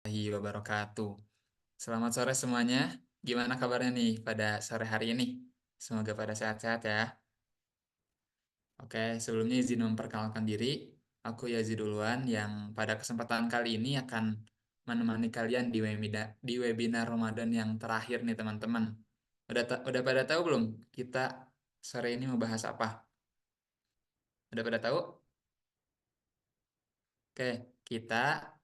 Warahmatullahi wabarakatuh. Selamat sore semuanya. Gimana kabarnya nih pada sore hari ini? Semoga pada sehat-sehat ya. Oke, sebelumnya izin memperkenalkan diri. Aku Yazid duluan yang pada kesempatan kali ini akan menemani kalian di webinar Ramadan yang terakhir nih teman-teman. Udah pada tahu belum kita sore ini mau bahas apa? Udah pada tahu? Oke, kita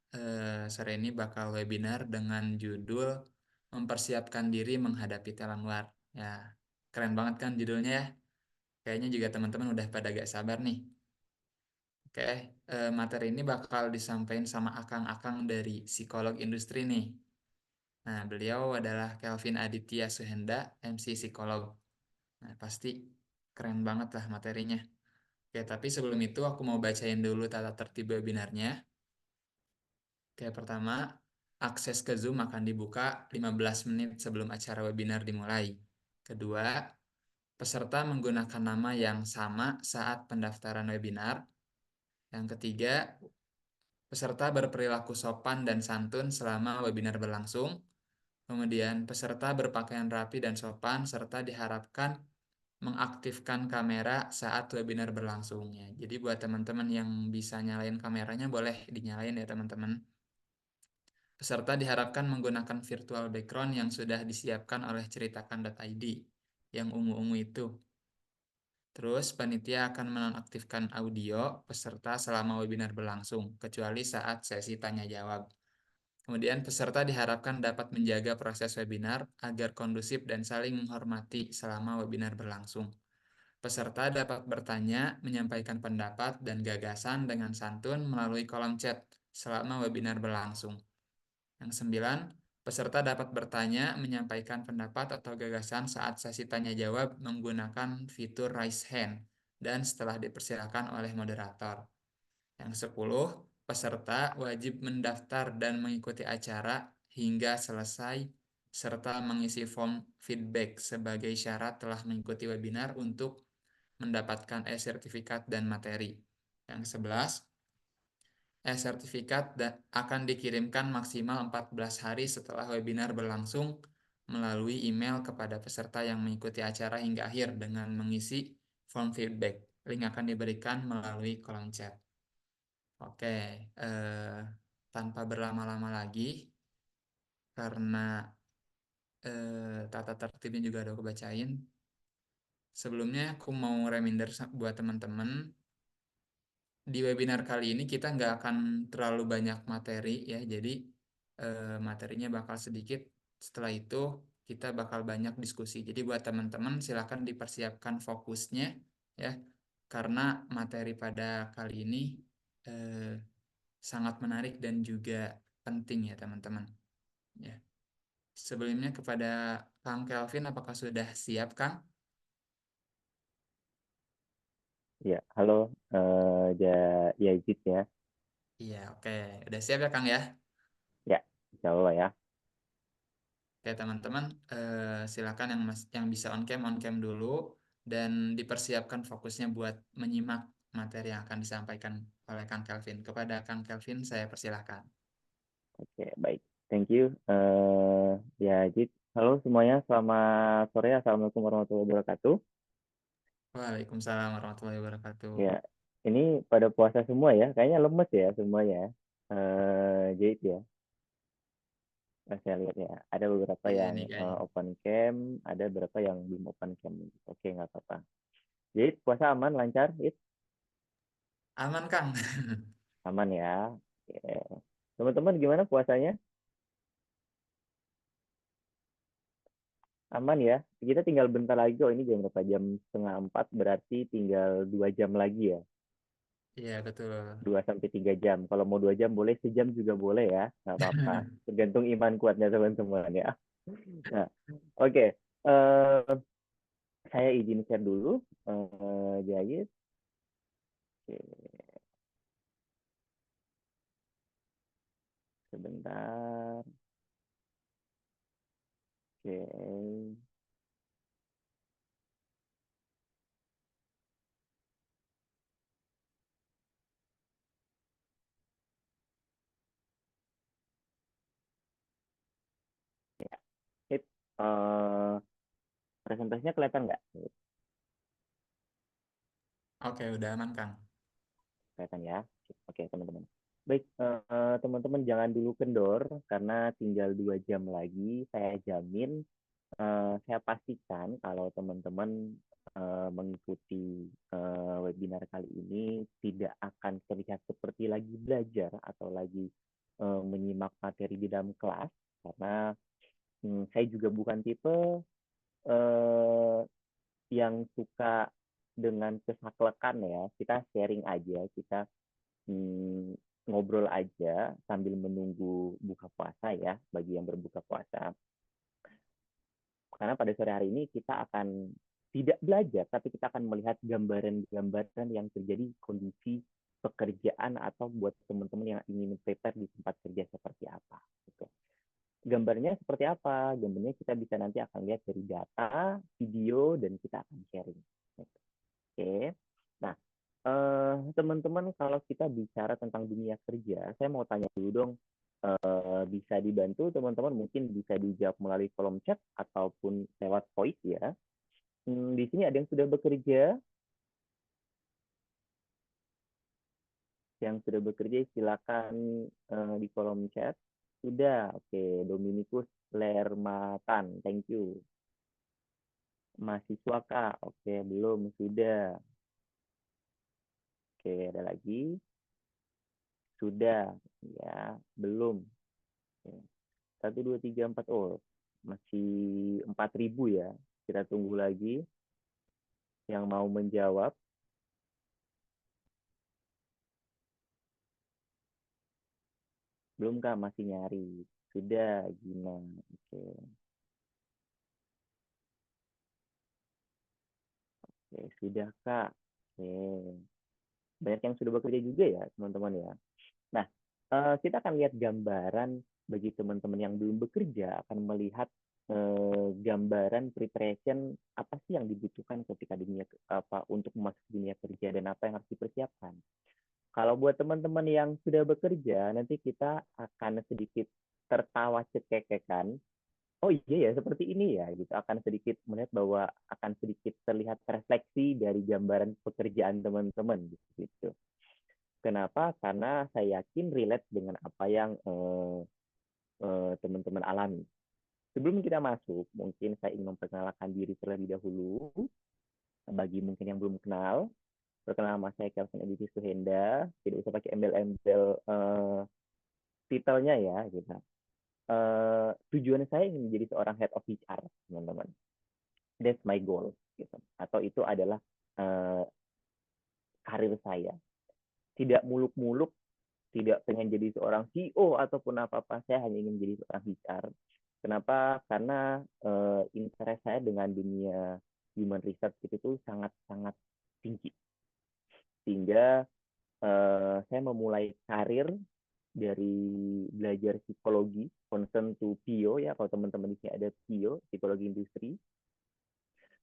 sore ini bakal webinar dengan judul Mempersiapkan Diri Menghadapi Talent Luar. Ya, keren banget kan judulnya ya? Kayaknya juga teman-teman udah pada gak sabar nih. Oke, materi ini bakal disampaikan sama akang-akang dari psikolog industri nih. Nah, beliau adalah Kelvin Aditya Suhenda, MC psikolog. Nah, pasti keren banget lah materinya. Oke, tapi sebelum itu aku mau bacain dulu tata tertib webinarnya. Oke, pertama, akses ke Zoom akan dibuka 15 menit sebelum acara webinar dimulai. Kedua, peserta menggunakan nama yang sama saat pendaftaran webinar. Yang ketiga, peserta berperilaku sopan dan santun selama webinar berlangsung. Kemudian, peserta berpakaian rapi dan sopan serta diharapkan mengaktifkan kamera saat webinar berlangsung ya. Jadi buat teman-teman yang bisa nyalain kameranya boleh dinyalain ya teman-teman. Peserta diharapkan menggunakan virtual background yang sudah disiapkan oleh ceritakan.id yang ungu-ungu itu. Terus, panitia akan menonaktifkan audio peserta selama webinar berlangsung, kecuali saat sesi tanya-jawab. Kemudian, peserta diharapkan dapat menjaga proses webinar agar kondusif dan saling menghormati selama webinar berlangsung. Peserta dapat bertanya, menyampaikan pendapat, dan gagasan dengan santun melalui kolom chat selama webinar berlangsung. Yang sembilan, peserta dapat bertanya, menyampaikan pendapat atau gagasan saat sesi tanya-jawab menggunakan fitur raise hand dan setelah dipersilakan oleh moderator. Yang sepuluh, peserta wajib mendaftar dan mengikuti acara hingga selesai serta mengisi form feedback sebagai syarat telah mengikuti webinar untuk mendapatkan e-sertifikat dan materi. Yang sebelas, e-sertifikat akan dikirimkan maksimal 14 hari setelah webinar berlangsung melalui email kepada peserta yang mengikuti acara hingga akhir dengan mengisi form feedback. Link akan diberikan melalui kolom chat. Oke, tanpa berlama-lama lagi, karena tata tertibnya juga udah aku bacain. Sebelumnya aku mau reminder buat teman-teman, di webinar kali ini kita nggak akan terlalu banyak materi ya, jadi materinya bakal sedikit. Setelah itu kita bakal banyak diskusi. Jadi buat teman-teman silakan dipersiapkan fokusnya ya, karena materi pada kali ini eh, sangat menarik dan juga penting ya teman-teman. Ya. Sebelumnya kepada Kang Kelvin, apakah sudah siap Kang? Ya, halo, Yazid ya. Iya, oke. Udah siap ya Kang ya? Ya, insya Allah ya. Oke teman-teman, silakan yang bisa on cam dulu dan dipersiapkan fokusnya buat menyimak materi yang akan disampaikan oleh Kang Kelvin. Kepada Kang Kelvin saya persilahkan. Oke, baik. Thank you, Yazid. Halo semuanya, selamat sore. Assalamualaikum warahmatullahi wabarakatuh. Waalaikumsalam warahmatullahi wabarakatuh. Ya, ini pada puasa semua ya. Kayaknya lemes ya semuanya. Yazid ya. Saya lihat ya. Ada beberapa Iya yang nih kayaknya. open cam, ada beberapa yang belum open cam. Oke, nggak apa-apa. Yazid, puasa aman, lancar, Yazid? Aman Kang. Aman ya. Oke. Teman-teman gimana puasanya? Aman ya. Kita tinggal bentar lagi kok. Ini jam berapa? Jam setengah empat berarti tinggal 2 jam lagi ya. Iya betul. 2 sampai 3 jam. Kalau mau 2 jam boleh, sejam juga boleh ya. Nggak apa-apa. Tergantung iman kuatnya teman-teman ya. Nah, oke. Eh, saya izin share dulu. Jayid. Oke, sebentar. Oke. Eh, presentasinya kelihatan nggak? Oke, udah aman, Kang. Kelihatan ya. Oke, teman-teman. Baik, teman-teman jangan dulu kendor karena tinggal 2 jam lagi. Saya jamin, saya pastikan kalau teman-teman mengikuti webinar kali ini tidak akan terlihat seperti lagi belajar atau lagi menyimak materi di dalam kelas, karena saya juga bukan tipe eh, yang suka dengan kesaklekan ya. Kita sharing aja, kita ngobrol aja sambil menunggu buka puasa ya, bagi yang berbuka puasa. Karena pada sore hari ini kita akan tidak belajar, tapi kita akan melihat gambaran-gambaran yang terjadi kondisi pekerjaan atau buat teman-teman yang ingin prepare di tempat kerja seperti apa. Gitu. Gambarnya seperti apa? Gambarnya kita bisa nanti akan lihat dari data, video, dan kita akan sharing. Oke. Nah, teman-teman, kalau kita bicara tentang dunia kerja, saya mau tanya dulu dong, bisa dibantu teman-teman, mungkin bisa dijawab melalui kolom chat ataupun lewat voice ya. Di sini ada yang sudah bekerja, silakan di kolom chat. Sudah, oke. Dominikus Lermatan, thank you. Mahasiswa kak, oke, belum, sudah. Oke, ada lagi, sudah, ya, belum. Oke. 1, 2, 3, 4, oh, masih 4.000 ya. Kita tunggu lagi yang mau menjawab. Belum kak, masih nyari. Sudah, gimana? Oke, oke, sudah kak. Oke, banyak yang sudah bekerja juga ya teman-teman ya. Nah, kita akan lihat gambaran bagi teman-teman yang belum bekerja, akan melihat gambaran preparation apa sih yang dibutuhkan ketika dunia apa untuk memasuki dunia kerja dan apa yang harus dipersiapkan. Kalau buat teman-teman yang sudah bekerja, nanti kita akan sedikit tertawa cekekekan. Oh iya ya, seperti ini ya, gitu. Akan sedikit melihat bahwa akan sedikit terlihat refleksi dari gambaran pekerjaan teman-teman, gitu. Kenapa? Karena saya yakin relate dengan apa yang teman-teman alami. Sebelum kita masuk, mungkin saya ingin memperkenalkan diri terlebih dahulu. Bagi mungkin yang belum kenal, perkenalkan nama saya Kelvin Edisi Suhenda. Tidak usah pakai embel-embel titelnya ya, gitu. Tujuan saya ingin menjadi seorang head of HR, teman-teman. That's my goal, gitu. Atau itu adalah karir saya. Tidak muluk-muluk, tidak pengen jadi seorang CEO ataupun apa-apa. Saya hanya ingin menjadi seorang HR. Kenapa? Karena interest saya dengan dunia human research itu tuh sangat-sangat tinggi. Sehingga saya memulai karir dari belajar psikologi, concern to PIO ya, kalau teman-teman di sini ada PIO, psikologi industri.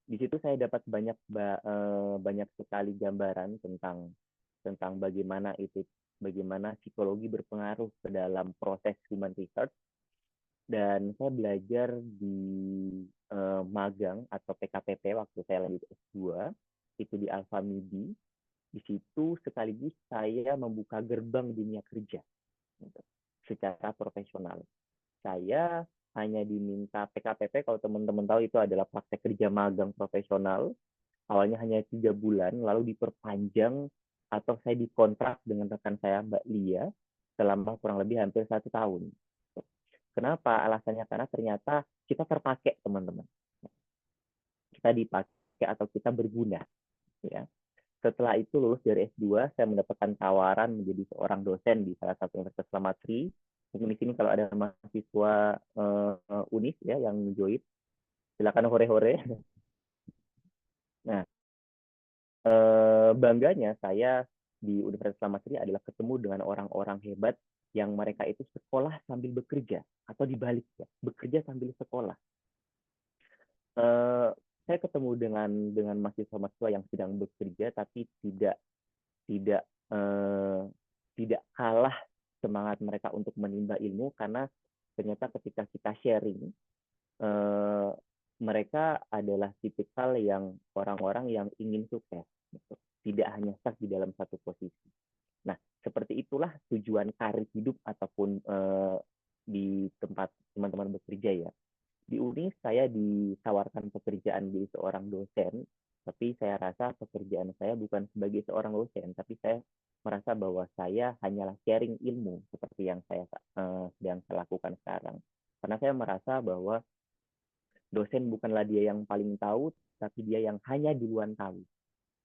Di situ saya dapat banyak sekali gambaran tentang bagaimana psikologi berpengaruh ke dalam proses human research, dan saya belajar di magang atau PKPP waktu saya lagi S2 itu di Alfa Midi. Di situ sekaligus saya membuka gerbang dunia kerja gitu, secara profesional. Saya hanya diminta PKPP, kalau teman-teman tahu itu adalah praktek kerja magang profesional. Awalnya hanya 3 bulan, lalu diperpanjang atau saya dikontrak dengan rekan saya Mbak Lia selama kurang lebih hampir 1 tahun. Kenapa? Alasannya karena ternyata kita terpakai, teman-teman. Kita dipakai atau kita berguna. Ya. Setelah itu lulus dari S2, saya mendapatkan tawaran menjadi seorang dosen di salah satu universitas Slamatri. Mungkin di sini kalau ada mahasiswa UNIS ya yang join, silakan hore-hore. Nah, bangganya saya di Universitas Slamatri adalah ketemu dengan orang-orang hebat yang mereka itu sekolah sambil bekerja atau dibalik ya, bekerja sambil sekolah. Saya ketemu dengan mahasiswa-mahasiswa yang sedang bekerja tapi tidak eh, tidak kalah semangat mereka untuk menimba ilmu, karena ternyata ketika kita sharing eh, mereka adalah tipikal yang orang-orang yang ingin sukses, gitu. Tidak hanya stuck di dalam satu posisi. Nah, seperti itulah tujuan karir hidup ataupun di tempat teman-teman bekerja ya. Di Uni saya ditawarkan pekerjaan jadi seorang dosen, tapi saya rasa pekerjaan saya bukan sebagai seorang dosen, tapi saya merasa bahwa saya hanyalah sharing ilmu seperti yang saya sedang saya lakukan sekarang. Karena saya merasa bahwa dosen bukanlah dia yang paling tahu, tapi dia yang hanya duluan tahu.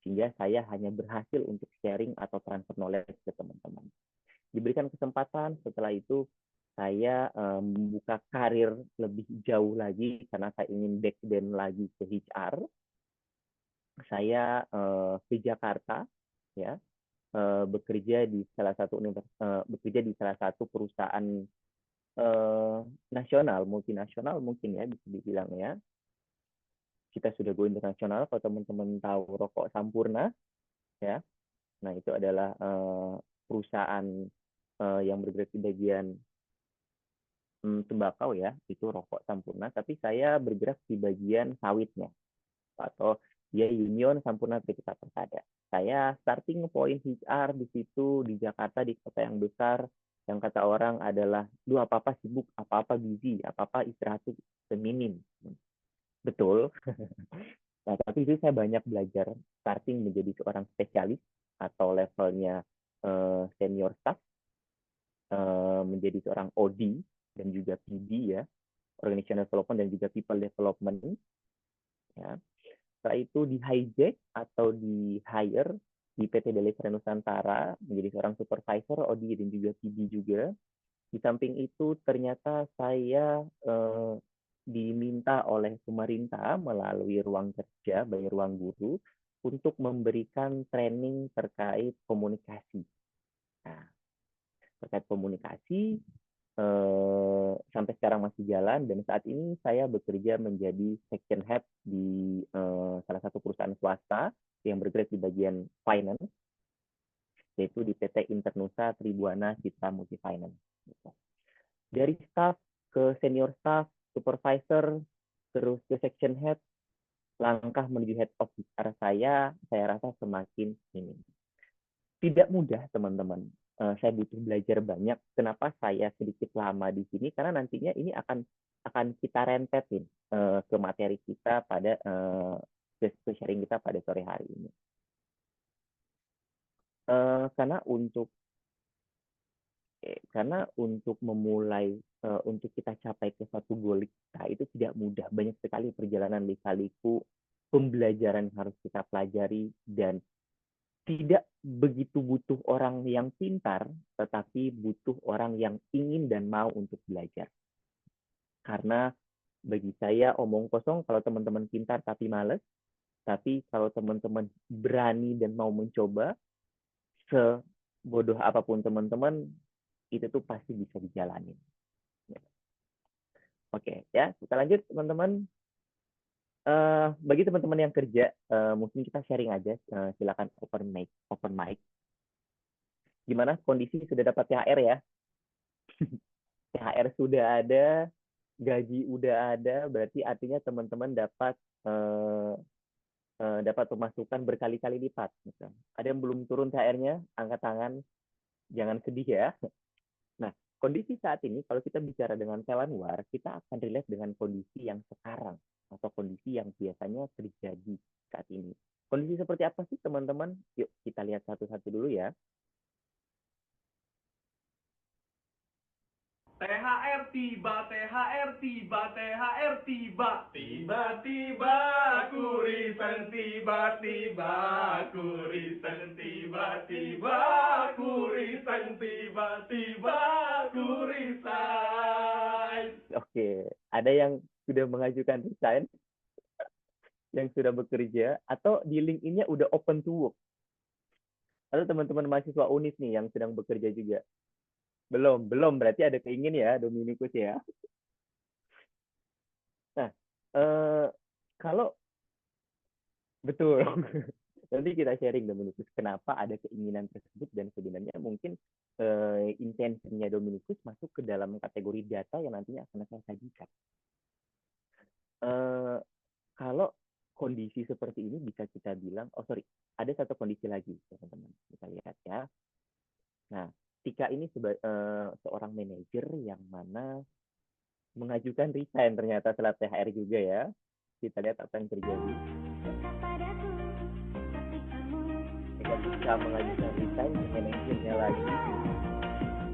Sehingga saya hanya berhasil untuk sharing atau transfer knowledge ke teman-teman. Diberikan kesempatan, setelah itu saya membuka karir lebih jauh lagi karena saya ingin back then lagi ke HR. Saya ke Jakarta, ya, bekerja di salah satu bekerja di salah satu perusahaan nasional, multinasional mungkin ya bisa dibilang ya. Kita sudah go internasional. Kalau teman-teman tahu rokok Sampurna, ya, nah itu adalah perusahaan yang bergerak di bagian tembakau ya, itu rokok Sampurna. Tapi saya bergerak di bagian sawitnya atau dia Union Sampurna Tripita Persada. Saya starting point HR di situ di Jakarta di kota yang besar yang kata orang adalah, duh apa-apa sibuk, apa-apa busy, apa-apa istirahat itu seminim. Betul. Nah, tapi itu saya banyak belajar starting menjadi seorang spesialis atau levelnya senior staff, menjadi seorang OD dan juga PD ya, organizational development dan juga people development ya. Setelah itu di hijack atau di hire di PT Delivery Nusantara menjadi seorang supervisor OD dan juga PD juga. Di samping itu ternyata saya diminta oleh pemerintah melalui ruang kerja, bagi ruang guru, untuk memberikan training terkait komunikasi. Nah, terkait komunikasi sampai sekarang masih jalan dan saat ini saya bekerja menjadi section head di salah satu perusahaan swasta yang bergerak di bagian finance, yaitu di PT Internusa Tribuana Citra Multifinance. Dari staff ke senior staff, supervisor, terus ke section head, langkah menuju head of HR saya rasa semakin ini. Tidak mudah, teman-teman. Saya butuh belajar banyak. Kenapa saya sedikit lama di sini? Karena nantinya ini akan kita rentetin ke materi kita pada ke sharing kita pada sore hari ini. Karena untuk memulai untuk kita capai ke satu goal kita itu tidak mudah. Banyak sekali perjalanan lika-liku, pembelajaran harus kita pelajari dan tidak begitu butuh orang yang pintar, tetapi butuh orang yang ingin dan mau untuk belajar. Karena bagi saya omong kosong kalau teman-teman pintar tapi males, tapi kalau teman-teman berani dan mau mencoba, sebodoh apapun teman-teman, itu tuh pasti bisa dijalanin. Oke, ya kita lanjut teman-teman. Bagi teman-teman yang kerja, mungkin kita sharing aja. Silakan open mic. Gimana kondisi sudah dapat THR ya? THR sudah ada, gaji udah ada, berarti artinya teman-teman dapat dapat pemasukan berkali-kali lipat. Gitu. Ada yang belum turun THR-nya, angkat tangan, jangan sedih ya. Nah, kondisi saat ini, kalau kita bicara dengan hewan luar, kita akan relate dengan kondisi yang sekarang, atau kondisi yang biasanya terjadi saat ini. Kondisi seperti apa sih, teman-teman? Yuk, kita lihat satu-satu dulu ya. THR tiba, THR tiba, THR tiba. Tiba-tiba kurisan, tiba-tiba kurisan, tiba-tiba kurisan, tiba-tiba kurisan. Oke, ada yang sudah mengajukan resign, yang sudah bekerja, atau di LinkedIn-nya udah open to work. Atau teman-teman mahasiswa UNIS nih yang sedang bekerja juga. Belum. Berarti ada keingin ya, Dominikus ya. Nah, kalau betul, nanti kita sharing Dominikus kenapa ada keinginan tersebut dan sebenarnya mungkin intensinya Dominikus masuk ke dalam kategori data yang nantinya akan saya sajikan. eh, kalau kondisi seperti ini bisa kita bilang, oh sorry, ada satu kondisi lagi, teman-teman. Kita lihat ya. Nah, Tika ini seorang manajer yang mana mengajukan resign ternyata setelah THR juga ya. Kita lihat apa yang terjadi. Ketika mengajukan resign, manajernya lagi,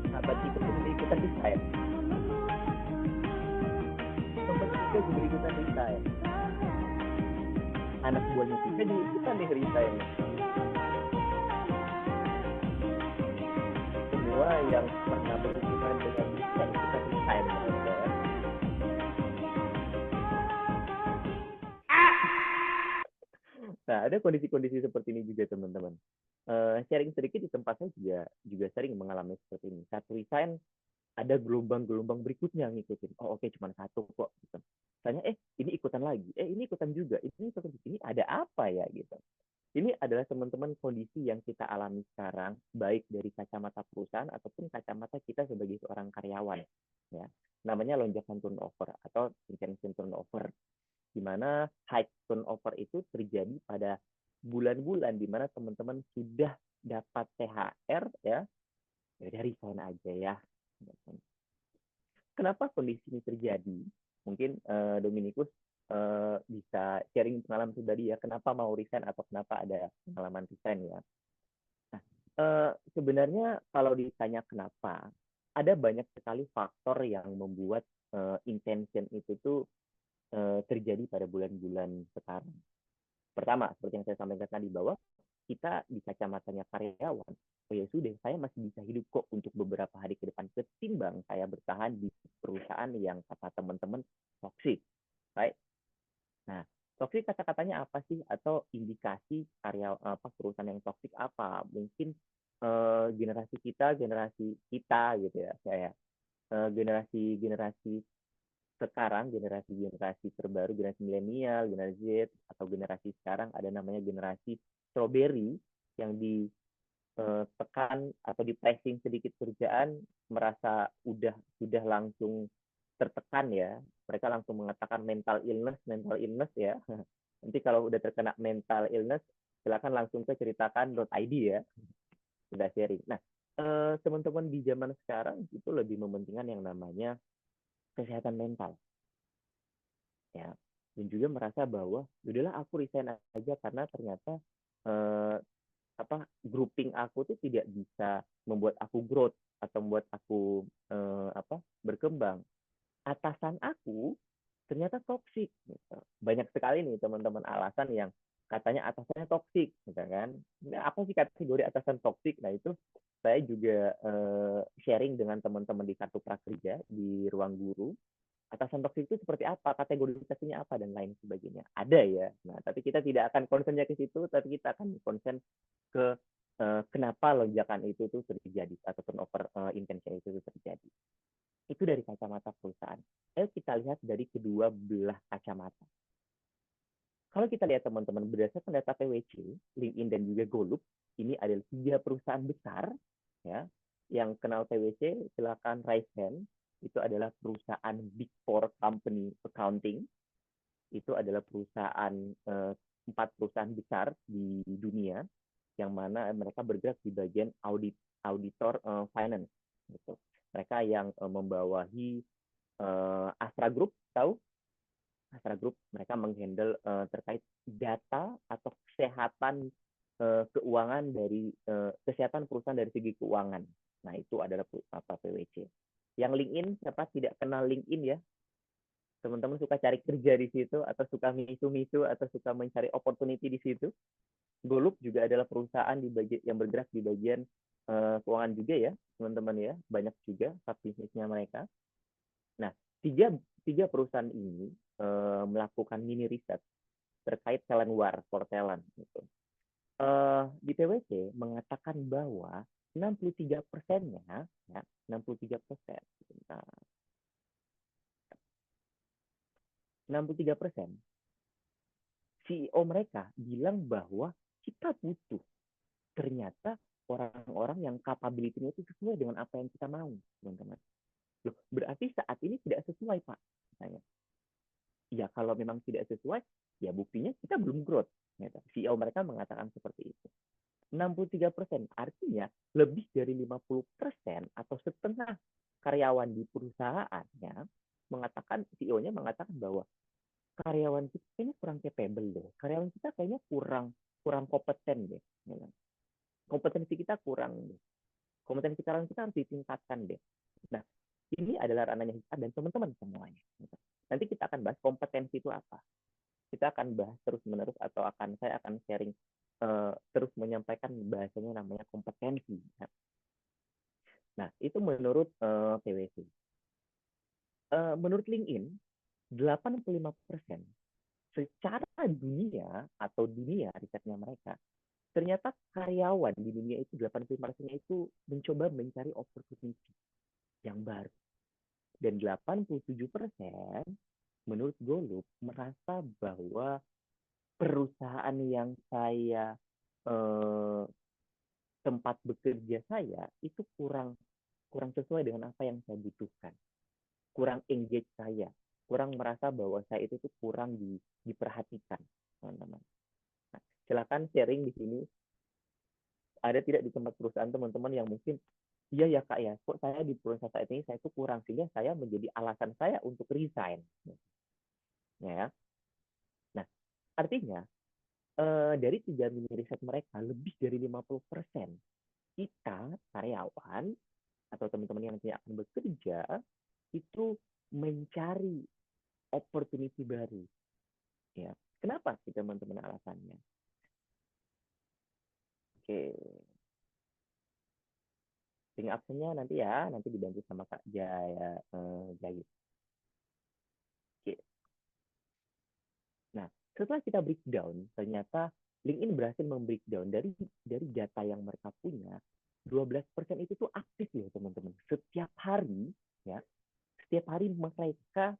sahabat Tika juga ikutan resign. Teman Tika juga ikutan resign. Anak buahnya Tika juga ikutan nih resign. Semua yang pernah berhubungan dengan Tika ikutan resign. Nah, ada kondisi-kondisi seperti ini juga teman-teman. Sharing sedikit di tempat saya juga sering mengalami seperti ini. Saat resign, ada gelombang-gelombang berikutnya ngikutin. Oh oke, cuma satu kok. Gitu. Tanya, ini ikutan lagi. Ini ikutan juga. Ini ikutan. Ini ada apa ya gitu. Ini adalah teman-teman kondisi yang kita alami sekarang, baik dari kacamata perusahaan ataupun kacamata kita sebagai seorang karyawan. Ya, namanya lonjakan turnover atau retention turnover, di mana high turnover itu terjadi pada bulan-bulan di mana teman-teman sudah dapat THR ya dari resign aja ya. Kenapa kondisi ini terjadi? Mungkin Dominikus bisa sharing pengalaman pribadi ya, kenapa mau resign atau kenapa ada pengalaman resign ya. Nah, sebenarnya kalau ditanya kenapa, ada banyak sekali faktor yang membuat intention itu tuh terjadi pada bulan-bulan sekarang. Pertama, seperti yang saya sampaikan tadi, bahwa kita di kacamatanya karyawan, oh ya sudah, saya masih bisa hidup kok untuk beberapa hari ke depan, ketimbang saya bertahan di perusahaan yang kata teman-teman toxic. Right? Nah, toxic kata-katanya apa sih? Atau indikasi perusahaan yang toxic apa? Mungkin generasi kita gitu ya, saya generasi sekarang, generasi terbaru, generasi milenial, generasi Z, atau generasi sekarang ada namanya generasi strawberry yang ditekan atau di pressing sedikit kerjaan, merasa sudah langsung tertekan ya. Mereka langsung mengatakan mental illness ya. Nanti kalau udah terkena mental illness, silakan langsung ke ceritakan.id ya. Sudah sharing. Nah, teman-teman di zaman sekarang itu lebih mementingkan yang namanya kesehatan mental. Ya, dan juga merasa bahwa udahlah aku resign aja karena ternyata grouping aku tuh tidak bisa membuat aku growth atau membuat aku berkembang. Atasan aku ternyata toksik gitu. Banyak sekali nih teman-teman alasan yang katanya atasannya toksik gitu kan. Nah, apa sih kategori atasan toksik? Nah, itu saya juga sharing dengan teman-teman di kartu prakerja di ruang guru. Atasan toksik itu seperti apa, kategorisasinya apa, dan lain sebagainya. Ada ya. Nah, tapi kita tidak akan concernnya ke situ, tapi kita akan concern ke kenapa lonjakan itu tuh terjadi, atau turnover intention itu tuh terjadi. Itu dari kacamata perusahaan. Ayo kita lihat dari kedua belah kacamata. Kalau kita lihat teman-teman, berdasarkan data PwC, LinkedIn, dan juga Golup, ini adalah 3 perusahaan besar ya, yang kenal PwC, silakan raise hand. Itu adalah perusahaan Big Four Company Accounting. Itu adalah perusahaan 4 perusahaan besar di dunia yang mana mereka bergerak di bagian auditor finance. Gitu. Mereka yang membawahi Astra Group, tahu? Astra Group, mereka menghandle terkait data atau kesehatan keuangan dari kesehatan perusahaan dari segi keuangan. Nah, itu adalah PwC. Yang LinkedIn, siapa tidak kenal LinkedIn ya? Teman-teman suka cari kerja di situ, atau suka misu-misu, atau suka mencari opportunity di situ. Golup juga adalah perusahaan yang bergerak di bagian keuangan juga ya, teman-teman ya. Banyak juga bisnisnya mereka. Nah, tiga perusahaan ini melakukan mini riset terkait talent war for talent. Gitu. Di PwC mengatakan bahwa 63%-nya, ya, 63%, 63% CEO mereka bilang bahwa kita butuh ternyata orang-orang yang capability-nya itu sesuai dengan apa yang kita mau, teman-teman. Loh, berarti saat ini tidak sesuai, Pak. Misalnya. Ya kalau memang tidak sesuai, ya buktinya kita belum growth. Gitu. CEO mereka mengatakan seperti itu. 63%, artinya lebih dari 50% atau setengah karyawan di perusahaannya mengatakan, CEO-nya mengatakan bahwa karyawan kita kayaknya kurang capable deh. Karyawan kita kayaknya kurang kompeten deh. Kompetensi kita kurang deh. Kompetensi karyawan kita harus ditingkatkan deh. Nah, ini adalah ranahnya HR dan teman-teman semuanya. Nanti kita akan bahas kompetensi itu apa. Kita akan bahas terus-menerus atau saya akan sharing terus menyampaikan bahasanya namanya kompetensi. Nah, itu menurut PwC. Menurut LinkedIn, 85% secara dunia atau dunia risetnya mereka, ternyata karyawan di dunia itu 85%-nya itu mencoba mencari opportunity yang baru. Dan 87% menurut Golub merasa bahwa perusahaan yang saya tempat bekerja saya itu kurang sesuai dengan apa yang saya butuhkan, kurang engage saya, kurang merasa bahwa saya itu tuh kurang diperhatikan, teman-teman. Nah, silakan sharing di sini. Ada tidak di tempat perusahaan teman-teman yang mungkin iya ya kak ya, kok saya di perusahaan saat ini saya itu kurang sehingga saya menjadi alasan saya untuk resign, ya. Nah, artinya dari 3 mini riset mereka, lebih dari 50% kita karyawan atau teman-teman yang nanti akan bekerja itu mencari opportunity baru. Ya, kenapa sih teman-teman alasannya? Oke, link absennya nanti ya, nanti dibantu sama Kak Jaya Jayus. Oke. Nah, setelah kita breakdown, ternyata LinkedIn berhasil membreakdown dari data yang mereka punya, 12% itu tuh aktif loh teman-teman. Setiap hari ya, setiap hari mereka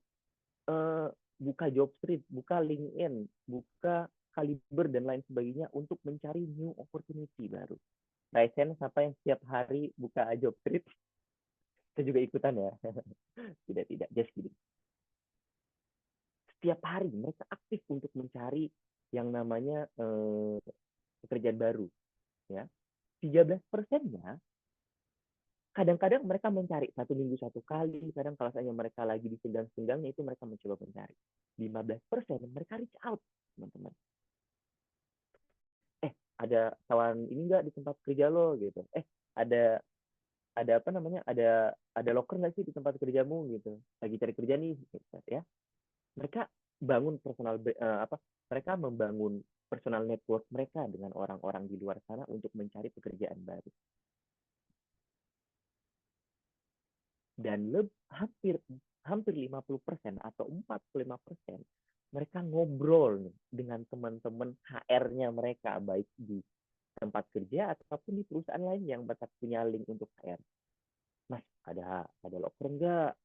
buka job street, buka LinkedIn, buka Kaliber dan lain sebagainya untuk mencari new opportunity baru. Raisen siapa yang setiap hari buka job street? Saya juga ikutan ya. Tidak, just kidding. Setiap hari mereka aktif untuk mencari yang namanya pekerjaan baru. Ya, 13%-nya kadang-kadang mereka mencari 1 minggu 1 kali, kadang kalau misalnya mereka lagi di senggang-senggangnya itu mereka mencoba mencari. 15% mereka reach out, teman-teman. Ada tawaran ini enggak di tempat kerja lo gitu. Ada apa namanya? Ada locker nggak sih di tempat kerjamu gitu. Lagi cari kerja nih gitu, ya. Mereka bangun mereka membangun personal network mereka dengan orang-orang di luar sana untuk mencari pekerjaan baru. Dan hampir 50% atau 45% mereka ngobrol nih dengan teman-teman HR-nya mereka, baik di tempat kerja ataupun di perusahaan lain yang mereka punya link untuk HR. Mas, ada locker enggak?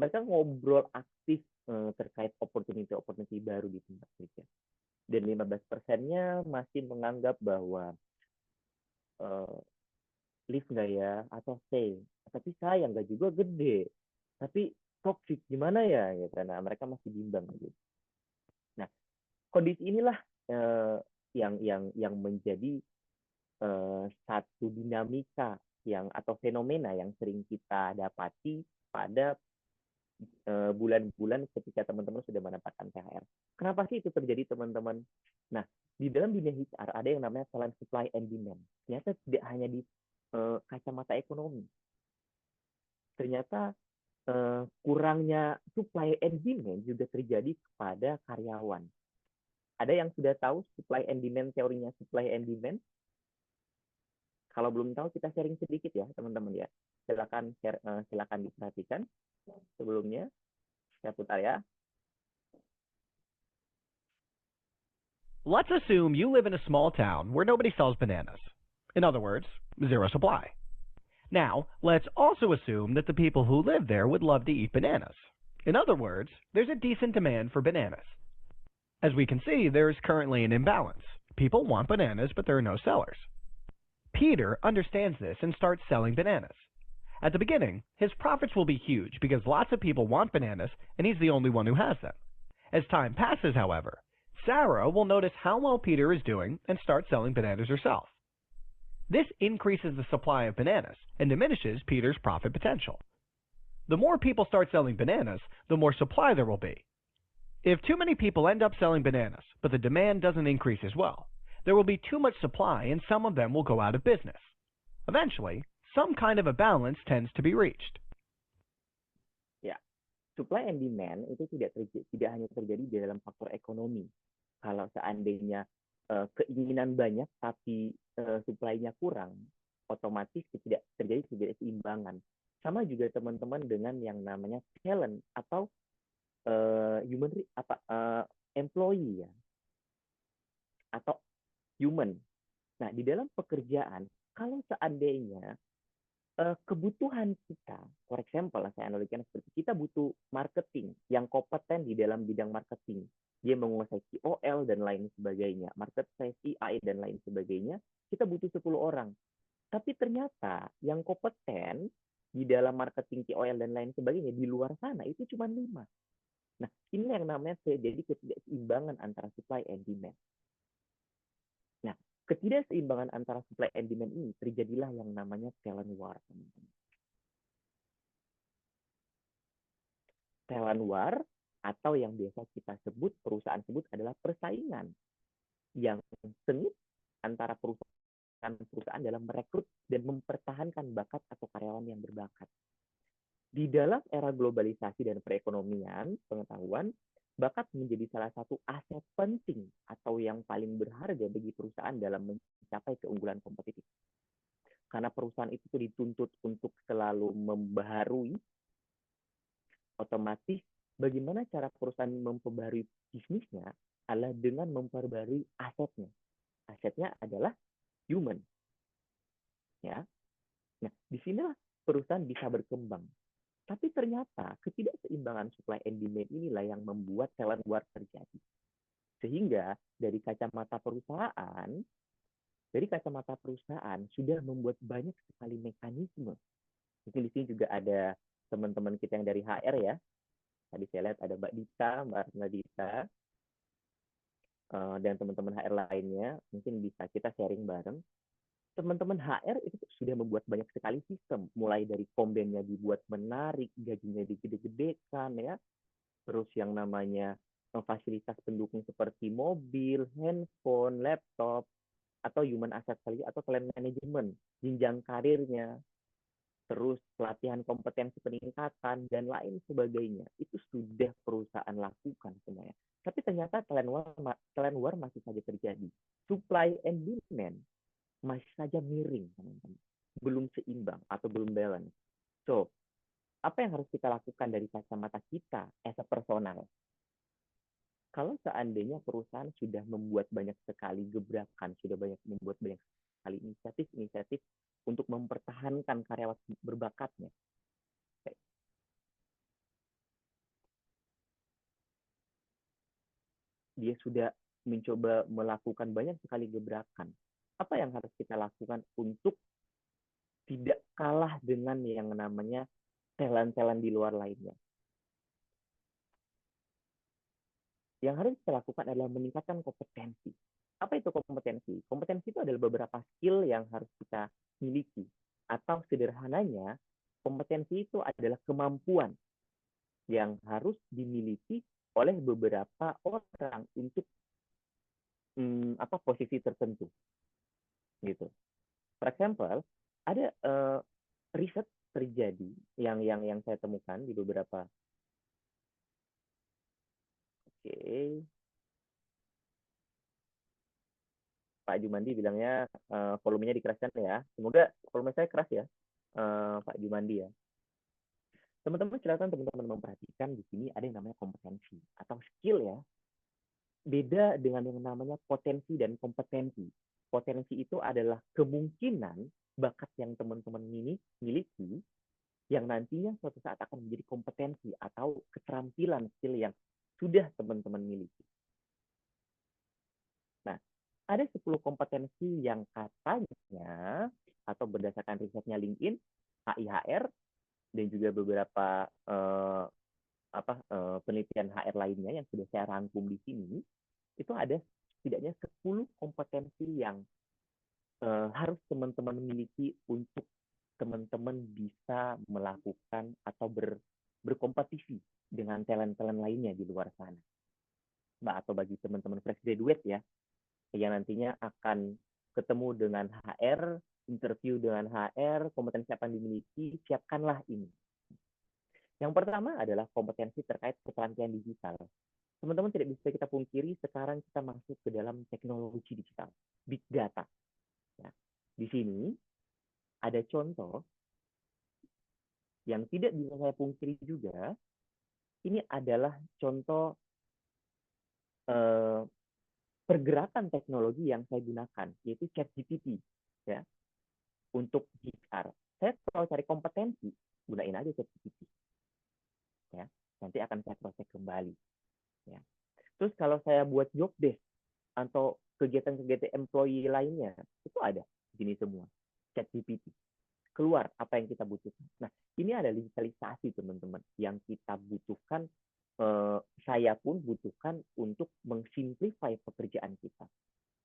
Mereka ngobrol aktif terkait opportunity baru di tempat kerja. Dan 15%-nya masih menganggap bahwa leave nggak ya atau stay. Tapi sayang nggak juga gede. Tapi toxic gimana ya? Gitu. Nah, mereka masih bimbang gitu. Nah, kondisi inilah yang menjadi satu dinamika atau fenomena yang sering kita dapati pada bulan-bulan ketika teman-teman sudah mendapatkan THR. Kenapa sih itu terjadi, teman-teman? Nah, di dalam dunia HR ada yang namanya talent supply and demand. Ternyata tidak hanya di kacamata ekonomi. Ternyata kurangnya supply and demand juga terjadi kepada karyawan. Ada yang sudah tahu supply and demand, teorinya supply and demand? Kalau belum tahu, kita sharing sedikit ya, teman-teman ya. Silakan diperhatikan. Sebelumnya, saya putar ya. Let's assume you live in a small town where nobody sells bananas. In other words, zero supply. Now, let's also assume that the people who live there would love to eat bananas. In other words, there's a decent demand for bananas. As we can see, there is currently an imbalance. People want bananas, but there are no sellers. Peter understands this and starts selling bananas. At the beginning, his profits will be huge because lots of people want bananas and he's the only one who has them. As time passes, however, Sarah will notice how well Peter is doing and start selling bananas herself. This increases the supply of bananas and diminishes Peter's profit potential. The more people start selling bananas, the more supply there will be. If too many people end up selling bananas, but the demand doesn't increase as well, there will be too much supply and some of them will go out of business. Eventually, some kind of a balance tends to be reached. Ya, supply and demand itu tidak hanya terjadi di dalam faktor ekonomi. Kalau seandainya keinginan banyak tapi supply-nya kurang, otomatis tidak terjadi ketidakseimbangan. Sama juga teman-teman dengan yang namanya talent atau employee ya, atau human. Nah, di dalam pekerjaan, kalau seandainya kebutuhan kita, for example, saya analogikan seperti kita butuh marketing yang kompeten di dalam bidang marketing. Dia menguasai KOL dan lain sebagainya, market size, EI dan lain sebagainya, kita butuh 10 orang. Tapi ternyata yang kompeten di dalam marketing KOL dan lain sebagainya di luar sana itu cuma 5. Nah, ini yang namanya terjadi ketidakseimbangan antara supply and demand. Nah, ketidakseimbangan antara supply and demand ini terjadilah yang namanya talent war. Talent war atau yang biasa kita sebut, perusahaan sebut adalah persaingan yang sengit antara perusahaan dalam merekrut dan mempertahankan bakat atau karyawan yang berbakat. Di dalam era globalisasi dan perekonomian, pengetahuan, bakat menjadi salah satu aset penting atau yang paling berharga bagi perusahaan dalam mencapai keunggulan kompetitif. Karena perusahaan itu dituntut untuk selalu membaharui, otomatis bagaimana cara perusahaan memperbarui bisnisnya adalah dengan memperbarui asetnya. Asetnya adalah human. Ya. Nah, disinilah perusahaan bisa berkembang. Tapi ternyata ketidakseimbangan supply and demand inilah yang membuat talent war terjadi. Sehingga dari kacamata perusahaan sudah membuat banyak sekali mekanisme. Mungkin di sini juga ada teman-teman kita yang dari HR ya. Tadi saya lihat ada Mbak Dita, dan teman-teman HR lainnya. Mungkin bisa kita sharing bareng. Teman-teman HR itu sudah membuat banyak sekali sistem, mulai dari kombennya dibuat menarik, gajinya digede-gedekan ya, terus yang namanya fasilitas pendukung seperti mobil, handphone, laptop, atau human asset value atau talent management, jenjang karirnya, terus pelatihan kompetensi peningkatan dan lain sebagainya. Itu sudah perusahaan lakukan semuanya. Tapi ternyata talent war masih saja terjadi. Supply and demand masih saja miring, teman-teman. Belum seimbang atau belum balance. So, apa yang harus kita lakukan dari kacamata kita as a personal? Kalau seandainya perusahaan sudah membuat banyak sekali gebrakan, sudah membuat banyak sekali inisiatif untuk mempertahankan karyawan berbakatnya, dia sudah mencoba melakukan banyak sekali gebrakan. Apa yang harus kita lakukan untuk tidak kalah dengan yang namanya talent-talent di luar lainnya? Yang harus kita lakukan adalah meningkatkan kompetensi. Apa itu kompetensi? Kompetensi itu adalah beberapa skill yang harus kita miliki. Atau sederhananya, kompetensi itu adalah kemampuan yang harus dimiliki oleh beberapa orang untuk posisi tertentu. Gitu. For example, ada riset terjadi yang saya temukan di beberapa. Oke. Pak Jumandi bilangnya volumenya dikeraskan ya. Semoga volume saya keras ya, Pak Jumandi ya. Teman-teman silakan teman-teman memperhatikan di sini ada yang namanya kompetensi atau skill ya. Beda dengan yang namanya potensi dan kompetensi. Potensi itu adalah kemungkinan bakat yang teman-teman miliki yang nantinya suatu saat akan menjadi kompetensi atau keterampilan skill yang sudah teman-teman miliki. Nah, ada 10 kompetensi yang katanya atau berdasarkan risetnya LinkedIn HIHR dan juga beberapa penelitian HR lainnya yang sudah saya rangkum di sini, itu ada setidaknya 10 kompetensi yang harus teman-teman miliki untuk teman-teman bisa melakukan atau berkompetisi dengan talent-talent lainnya di luar sana. Atau bagi teman-teman fresh graduate ya, yang nantinya akan ketemu dengan HR, interview dengan HR, kompetensi apa yang dimiliki, siapkanlah ini. Yang pertama adalah kompetensi terkait keterampilan digital. Teman-teman tidak bisa kita pungkiri, sekarang kita masuk ke dalam teknologi digital, big data. Ya. Di sini ada contoh yang tidak bisa saya pungkiri juga, ini adalah contoh pergerakan teknologi yang saya gunakan, yaitu ChatGPT, ya, untuk HR. Saya kalau cari kompetensi, gunain aja ChatGPT, ya. Nanti akan saya proses kembali, ya. Terus kalau saya buat job desk atau kegiatan-kegiatan employee lainnya, itu ada di sini semua, ChatGPT. Keluar apa yang kita butuhkan. Nah, ini ada digitalisasi teman-teman yang kita butuhkan. Saya pun butuhkan untuk mengsimplify pekerjaan kita.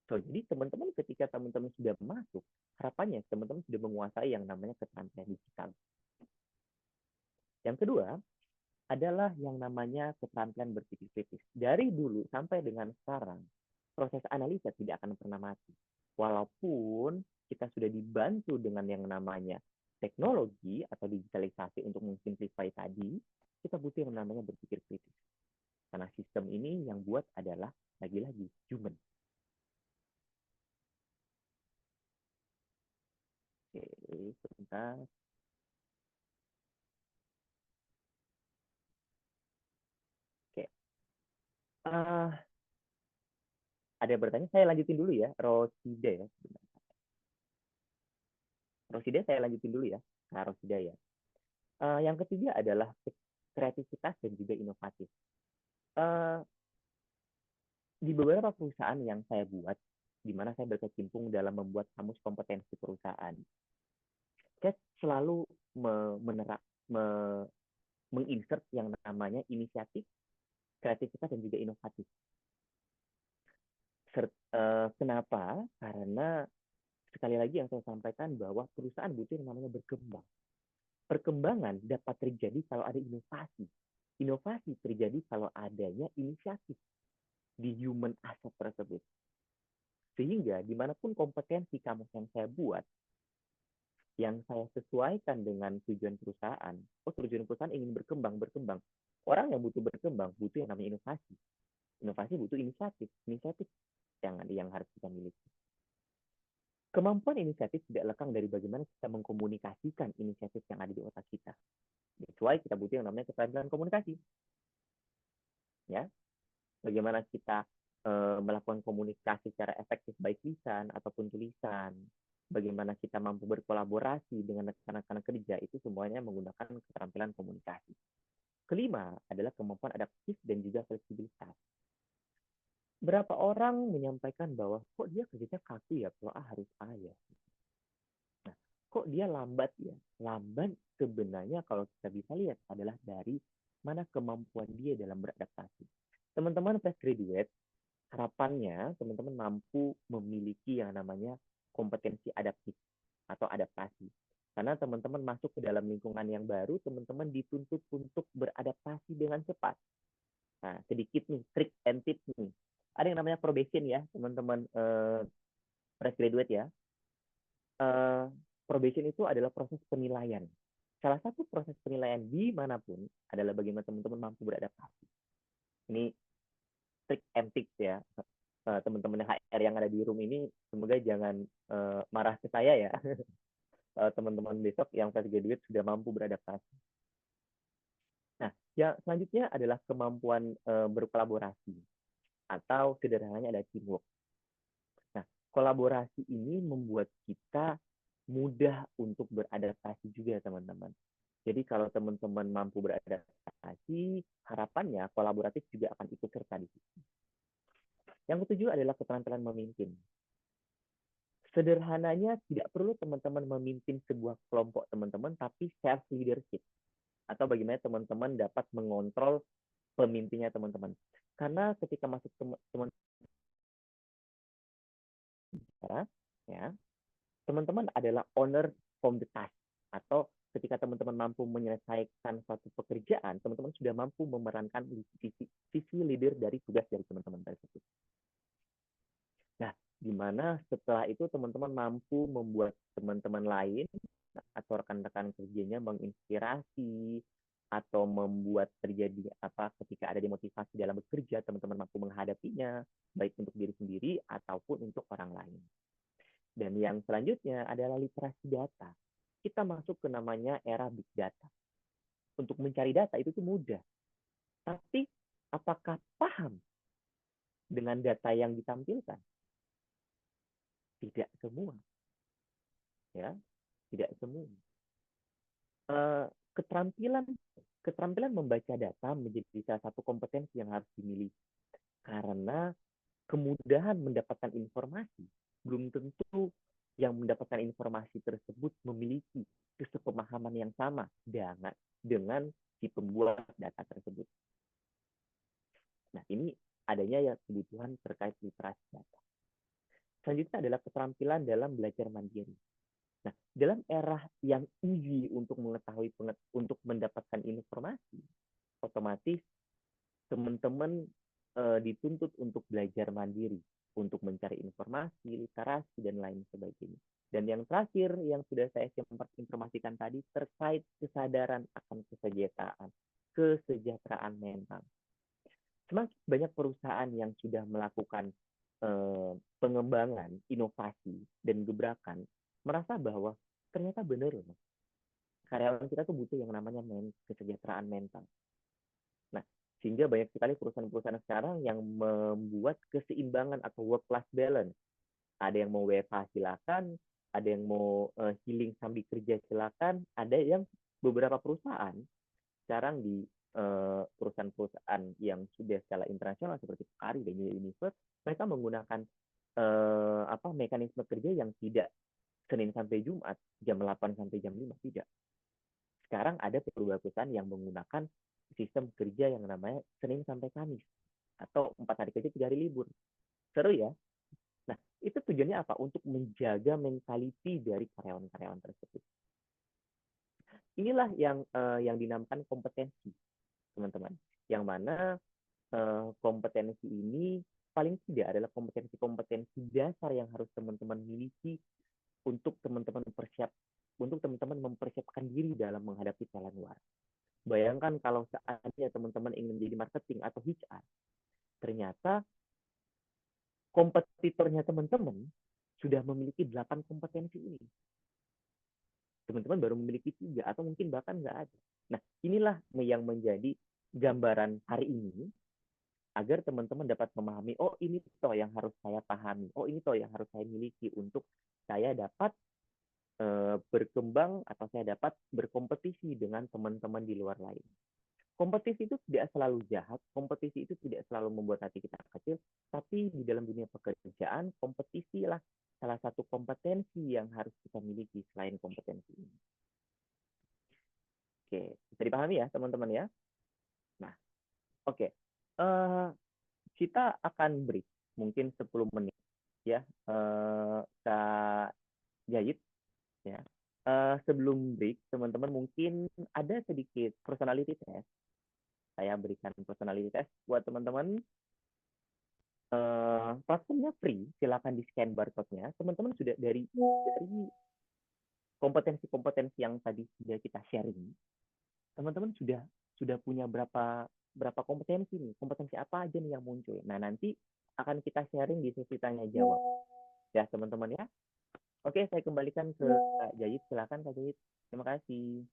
So, jadi teman-teman ketika teman-teman sudah masuk, harapannya teman-teman sudah menguasai yang namanya keterampilan digital. Yang kedua adalah yang namanya keterampilan berpikir kritis. Dari dulu sampai dengan sekarang, proses analisa tidak akan pernah mati. Walaupun kita sudah dibantu dengan yang namanya teknologi atau digitalisasi untuk mensimplify tadi, kita butuh yang namanya berpikir kritis. Karena sistem ini yang buat adalah lagi-lagi human. Oke, sebentar. Oke. Ada yang bertanya, saya lanjutin dulu ya, Rosida ya. Rosida saya lanjutin dulu ya, nah Rosida ya. Yang ketiga adalah kreativitas dan juga inovatif. Di beberapa perusahaan yang saya buat, di mana saya berkecimpung dalam membuat kamus kompetensi perusahaan, saya selalu menginsert yang namanya inisiatif, kreativitas, dan juga inovatif. Kenapa? Karena sekali lagi yang saya sampaikan bahwa perusahaan butuh yang namanya berkembang. Perkembangan dapat terjadi kalau ada inovasi. Inovasi terjadi kalau adanya inisiatif di human asset tersebut. Sehingga dimanapun kompetensi kamu yang saya buat, yang saya sesuaikan dengan tujuan perusahaan. Tujuan perusahaan ingin berkembang. Orang yang butuh berkembang butuh yang namanya inovasi. Inovasi butuh inisiatif yang harus kita miliki. Kemampuan inisiatif tidak lekang dari bagaimana kita mengkomunikasikan inisiatif yang ada di otak kita. Sesuai kita butuh yang namanya keterampilan komunikasi. Ya, bagaimana kita melakukan komunikasi secara efektif baik lisan ataupun tulisan. Bagaimana kita mampu berkolaborasi dengan rekan-rekan kerja, itu semuanya menggunakan keterampilan komunikasi. Kelima adalah kemampuan adaptif dan juga fleksibilitas. Berapa orang menyampaikan bahwa kok dia kerjanya kaku ya, kalau A harus A ya. Nah, kok dia lambat ya? Lambat sebenarnya kalau kita bisa lihat adalah dari mana kemampuan dia dalam beradaptasi. Teman-teman fresh graduate, harapannya teman-teman mampu memiliki yang namanya kompetensi adaptif atau adaptasi. Karena teman-teman masuk ke dalam lingkungan yang baru, teman-teman dituntut untuk beradaptasi dengan cepat. Nah, sedikit nih, trik and tips nih. Ada yang namanya probation ya, teman-teman fresh graduate ya. Probation itu adalah proses penilaian. Salah satu proses penilaian dimanapun adalah bagaimana teman-teman mampu beradaptasi. Ini trik and tips ya. Teman-teman HR yang ada di room ini semoga jangan marah ke saya ya. Teman-teman besok yang fresh graduate sudah mampu beradaptasi. Nah, yang selanjutnya adalah kemampuan berkolaborasi atau sederhananya ada teamwork. Nah, kolaborasi ini membuat kita mudah untuk beradaptasi juga teman-teman. Jadi kalau teman-teman mampu beradaptasi, harapannya kolaboratif juga akan ikut serta di situ. Yang ketujuh adalah keterampilan memimpin. Sederhananya tidak perlu teman-teman memimpin sebuah kelompok teman-teman, tapi self leadership atau bagaimana teman-teman dapat mengontrol pemimpinnya teman-teman. Karena ketika masuk teman-teman ya, teman-teman adalah owner from the task, atau ketika teman-teman mampu menyelesaikan suatu pekerjaan, teman-teman sudah mampu memerankan visi leader dari tugas dari teman-teman tersebut. Nah, di mana setelah itu teman-teman mampu membuat teman-teman lain atau rekan-rekan kerjanya menginspirasi atau membuat terjadi apa ketika ada demotivasi dalam bekerja, teman-teman mampu menghadapinya baik untuk diri sendiri ataupun untuk orang lain. Dan yang selanjutnya adalah literasi data. Kita masuk ke namanya era big data. Untuk mencari data itu tuh mudah. Tapi apakah paham dengan data yang ditampilkan? Tidak semua. Ya, tidak semua. Keterampilan membaca data menjadi salah satu kompetensi yang harus dimiliki. Karena kemudahan mendapatkan informasi belum tentu yang mendapatkan informasi tersebut memiliki kesepemahaman yang sama dengan si pembuat data tersebut. Nah, ini adanya ya kebutuhan terkait literasi data. Selanjutnya adalah keterampilan dalam belajar mandiri. Nah, dalam era yang easy untuk mengetahui untuk mendapatkan informasi, otomatis teman-teman dituntut untuk belajar mandiri, untuk mencari informasi, literasi, dan lain sebagainya. Dan yang terakhir yang sudah saya informasikan tadi terkait kesadaran akan kesejahteraan mental. Semakin banyak perusahaan yang sudah melakukan pengembangan, inovasi, dan gebrakan, merasa bahwa ternyata benar loh, karyawan kita tuh butuh yang namanya kesejahteraan mental. Nah, sehingga banyak sekali perusahaan-perusahaan sekarang yang membuat keseimbangan atau work-life balance. Ada yang mau WFH silakan, ada yang mau healing sambil kerja silakan, ada yang beberapa perusahaan sekarang di perusahaan-perusahaan yang sudah skala internasional seperti Pekari dan Unilever, mereka menggunakan mekanisme kerja yang tidak Senin sampai Jumat jam 8 sampai jam 5, tidak. Sekarang ada beberapa perusahaan yang menggunakan sistem kerja yang namanya Senin sampai Kamis atau 4 hari kerja 3 hari libur. Seru ya. Nah, itu tujuannya apa? Untuk menjaga mentality dari karyawan-karyawan tersebut. Inilah yang dinamakan kompetensi, teman-teman. Yang mana kompetensi ini paling tidak adalah kompetensi dasar yang harus teman-teman miliki untuk teman-teman mempersiapkan diri dalam menghadapi talent war. Bayangkan kalau seandainya teman-teman ingin menjadi marketing atau HR, ternyata kompetitornya teman-teman sudah memiliki 8 kompetensi ini. Teman-teman baru memiliki 3 atau mungkin bahkan nggak ada. Nah, inilah yang menjadi gambaran hari ini agar teman-teman dapat memahami, oh ini toh yang harus saya pahami, oh ini toh yang harus saya miliki untuk saya dapat berkembang atau saya dapat berkompetisi dengan teman-teman di luar lain. Kompetisi itu tidak selalu jahat, kompetisi itu tidak selalu membuat hati kita kecil, tapi di dalam dunia pekerjaan, kompetisi lah salah satu kompetensi yang harus kita miliki selain kompetensi ini. Oke, bisa dipahami ya teman-teman ya? Nah, oke. Kita akan break mungkin 10 menit ya, Kak Jahit ya. Sebelum break, teman-teman mungkin ada sedikit personality test. Saya berikan personality test buat teman-teman. Platformnya free, silakan di scan barcode-nya. Teman-teman sudah dari kompetensi-kompetensi yang tadi sudah kita sharing, teman-teman sudah punya berapa kompetensi nih? Kompetensi apa aja nih yang muncul? Nah, nanti akan kita sharing di sesi tanya jawab. Ya, teman-teman ya. Oke, saya kembalikan ke Kak Jahit. Silakan Kak Jahit. Terima kasih.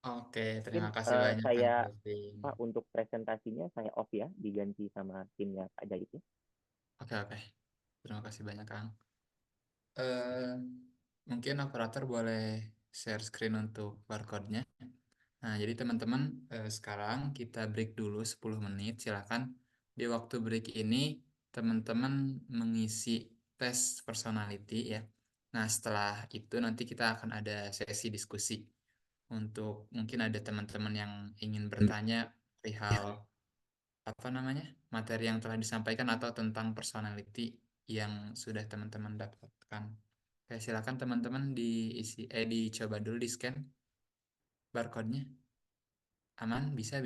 Oke, Mungkin terima kasih banyak Kang saya Kelvin. untuk presentasinya saya off ya, diganti sama timnya Kak Jahit ya. Oke. Terima kasih banyak Kang. Mungkin operator boleh share screen untuk barcode-nya. Nah, jadi teman-teman sekarang kita break dulu 10 menit. Silakan di waktu break ini teman-teman mengisi tes personality ya. Nah, setelah itu nanti kita akan ada sesi diskusi untuk mungkin ada teman-teman yang ingin bertanya perihal materi yang telah disampaikan atau tentang personality yang sudah teman-teman dapatkan. Oke, silakan teman-teman dicoba dulu di scan barcode-nya. Aman? Bisa.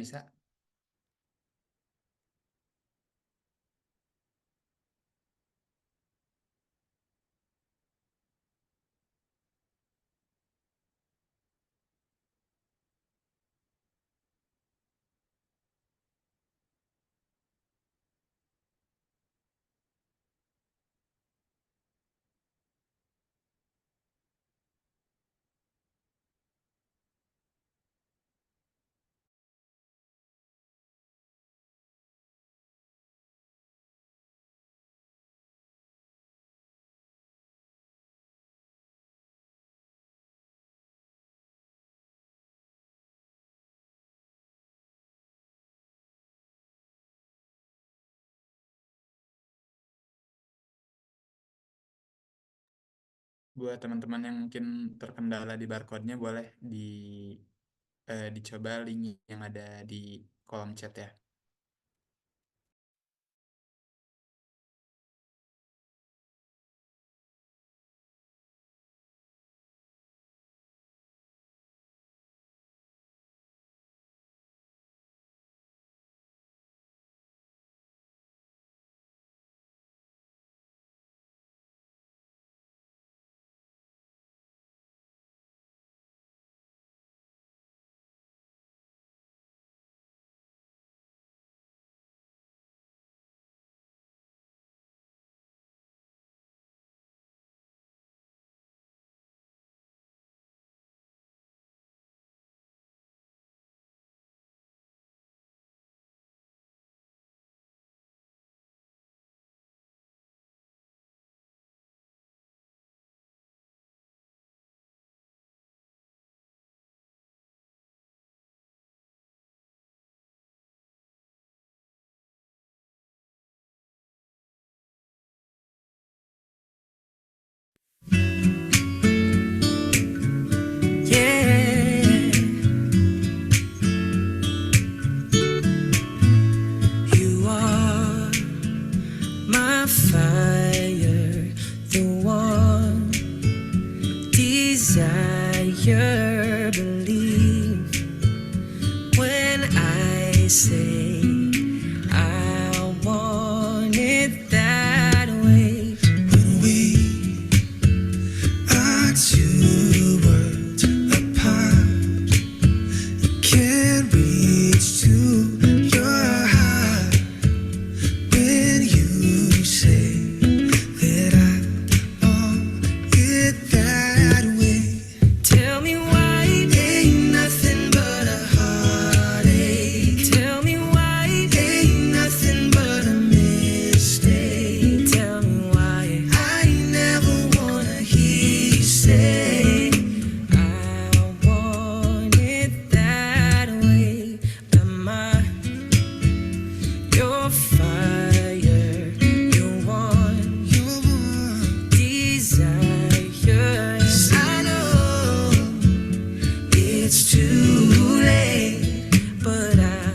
Buat teman-teman yang mungkin terkendala di barcode-nya boleh dicoba link yang ada di kolom chat ya. Yeah, you are my fire, the one desire. Believe when I say I want it that way. When we are two worlds apart, can't reach to your heart. When you say that I want it that way, tell me why ain't nothing but a heartache. Tell me why ain't nothing but a mistake. Tell me why I never wanna hear you say I want it that way. Am I your fire, your one desire? 'Cause I know it's too late, but I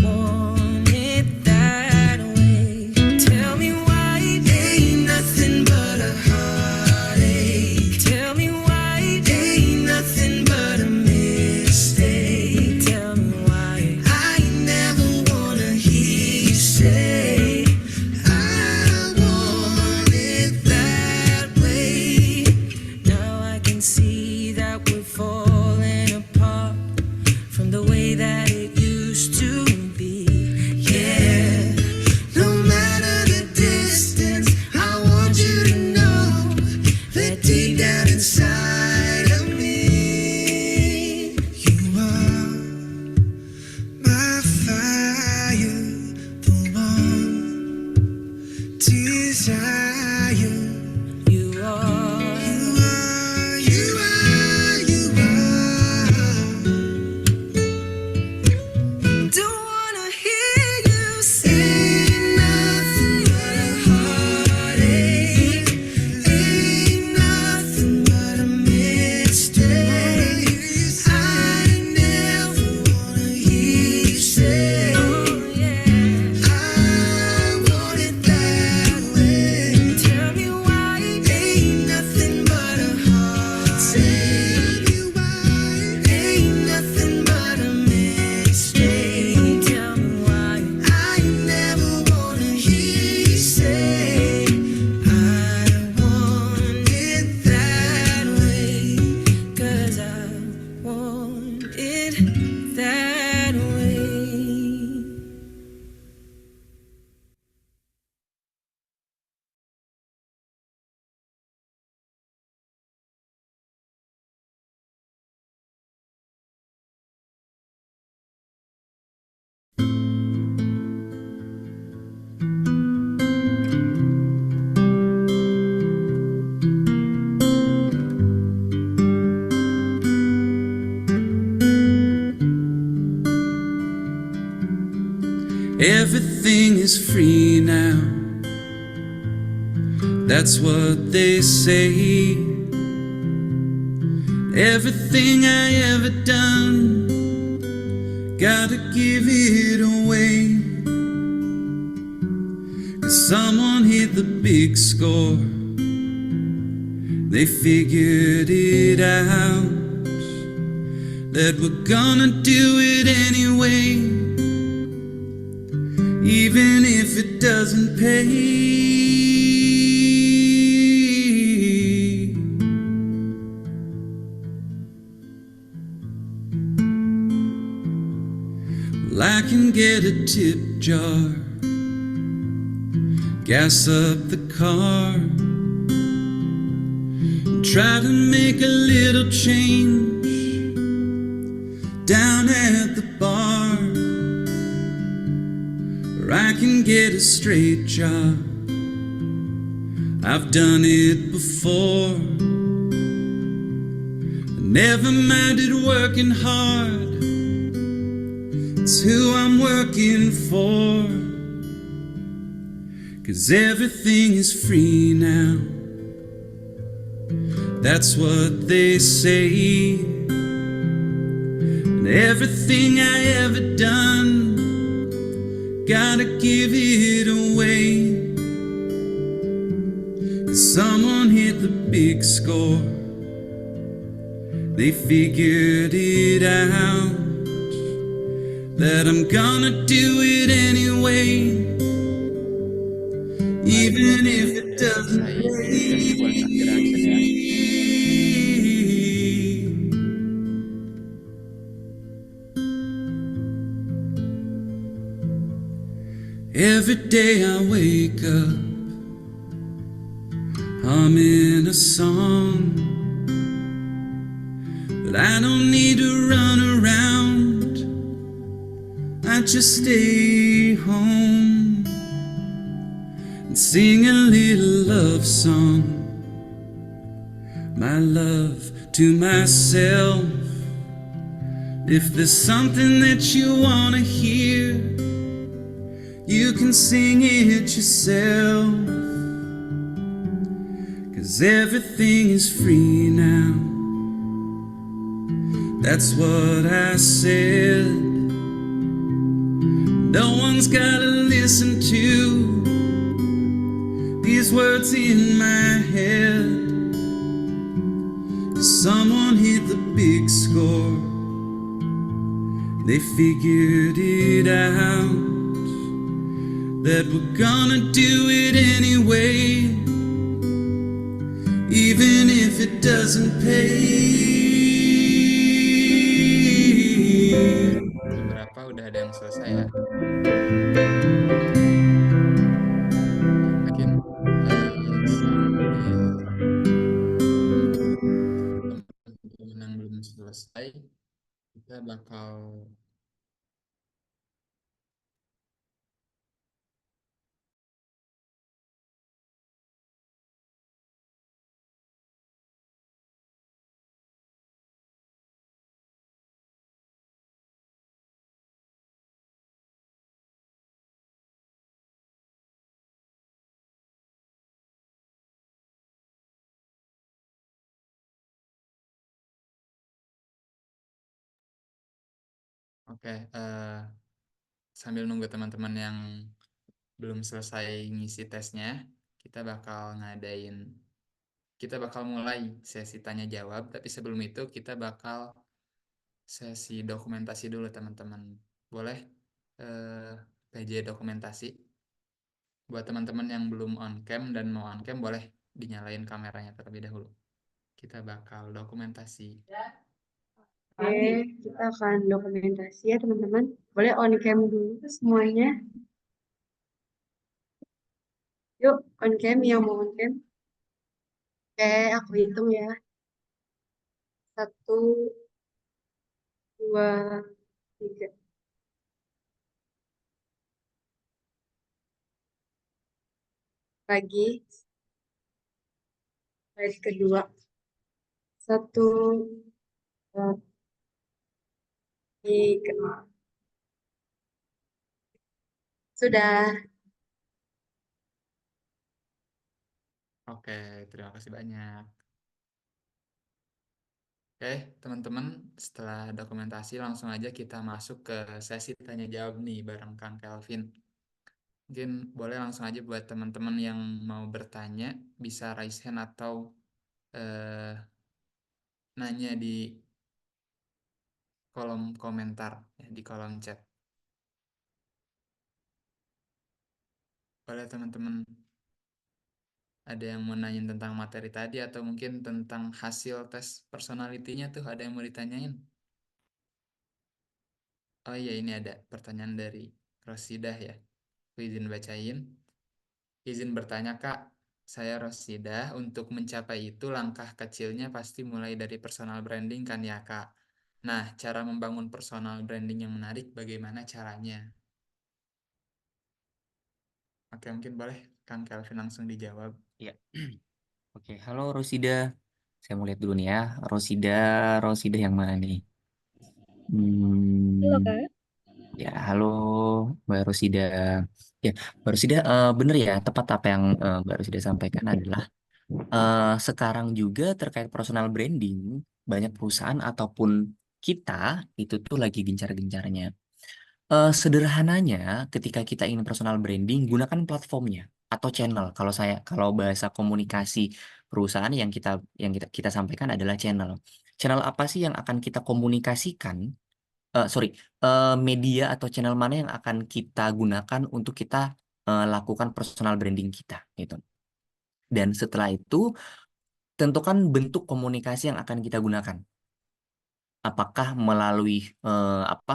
want it that way. Tell me why ain't nothing but a heartache. Tell me why ain't nothing but a mistake. Tell me why I never wanna hear you say I want it that way. Now I can see that we're falling apart from the way that it used to be. Yeah, no matter the distance, I want you to know that deep down inside of me, you are my fire, the one desire. You are, you are. Do Everything is free now. That's what they say. Everything I ever done, gotta give it away. 'Cause someone hit the big score. They figured it out, that we're gonna do it anyway, even if it doesn't pay. Well, I can get a tip jar, gas up the car, try to make a little change down at the bar. Or I can get a straight job, I've done it before. I never minded working hard, it's who I'm working for. 'Cause everything is free now, that's what they say. And everything I ever done, gotta give it away. 'Cause someone hit the big score. They figured it out, that I'm gonna do it anyway, even if it doesn't Saya ini boleh terakhir action ya. pay. Every day I wake up, I'm in a song, but I don't need to run around, I just stay home and sing a little love song, my love to myself. If there's something that you wanna hear, you can sing it yourself. 'Cause everything is free now, that's what I said. No one's gotta listen to these words in my head. 'Cause someone hit the big score, they figured it out, that we're gonna do it anyway, even if it doesn't pay. Beberapa udah ada yang selesai ya. Mungkin sambil teman-teman yang belum selesai, kita bakal sambil nunggu teman-teman yang belum selesai ngisi tesnya, kita bakal mulai sesi tanya jawab, tapi sebelum itu kita bakal sesi dokumentasi dulu teman-teman. Boleh PJ dokumentasi. Buat teman-teman yang belum on cam dan mau on cam, boleh dinyalain kameranya terlebih dahulu. Kita bakal dokumentasi. Oke, kita akan dokumentasi ya teman-teman. Boleh on cam dulu semuanya. Yuk, on cam yang mau on cam. Oke, aku hitung ya. 1, 2, 3. Lagi. Slide kedua. 1, 2, 3. Sudah. Oke, terima kasih banyak. Oke, teman-teman, setelah dokumentasi langsung aja kita masuk ke sesi tanya jawab nih bareng Kang Kelvin. Mungkin boleh langsung aja buat teman-teman yang mau bertanya bisa raise hand atau eh, nanya di kolom komentar ya, di kolom chat. Boleh teman-teman ada yang mau nanyain tentang materi tadi atau mungkin tentang hasil tes personality-nya tuh ada yang mau ditanyain? Oh iya, ini ada pertanyaan dari Rosidah ya. Aku izin bacain. Izin bertanya Kak, saya Rosidah. Untuk mencapai itu langkah kecilnya pasti mulai dari personal branding kan ya Kak. Nah, cara membangun personal branding yang menarik bagaimana caranya? Oke, mungkin boleh Kang Kelvin langsung dijawab. Ya. Oke, halo Rosida. Saya mau lihat dulu nih ya. Rosida, Rosida yang mana nih? Halo, Hmm, Kak. ya, halo Mbak Rosida. Ya, Mbak Rosida, bener ya, tepat apa yang Mbak Rosida sampaikan adalah sekarang juga terkait personal branding, banyak perusahaan ataupun kita itu tuh lagi gencar-gencarnya. Sederhananya, ketika kita ingin personal branding, gunakan platformnya atau channel. Kalau bahasa komunikasi perusahaan yang kita sampaikan adalah channel. Channel apa sih yang akan kita komunikasikan? Sorry, media atau channel mana yang akan kita gunakan untuk kita lakukan personal branding kita, gitu. Dan setelah itu, tentukan bentuk komunikasi yang akan kita gunakan. Apakah melalui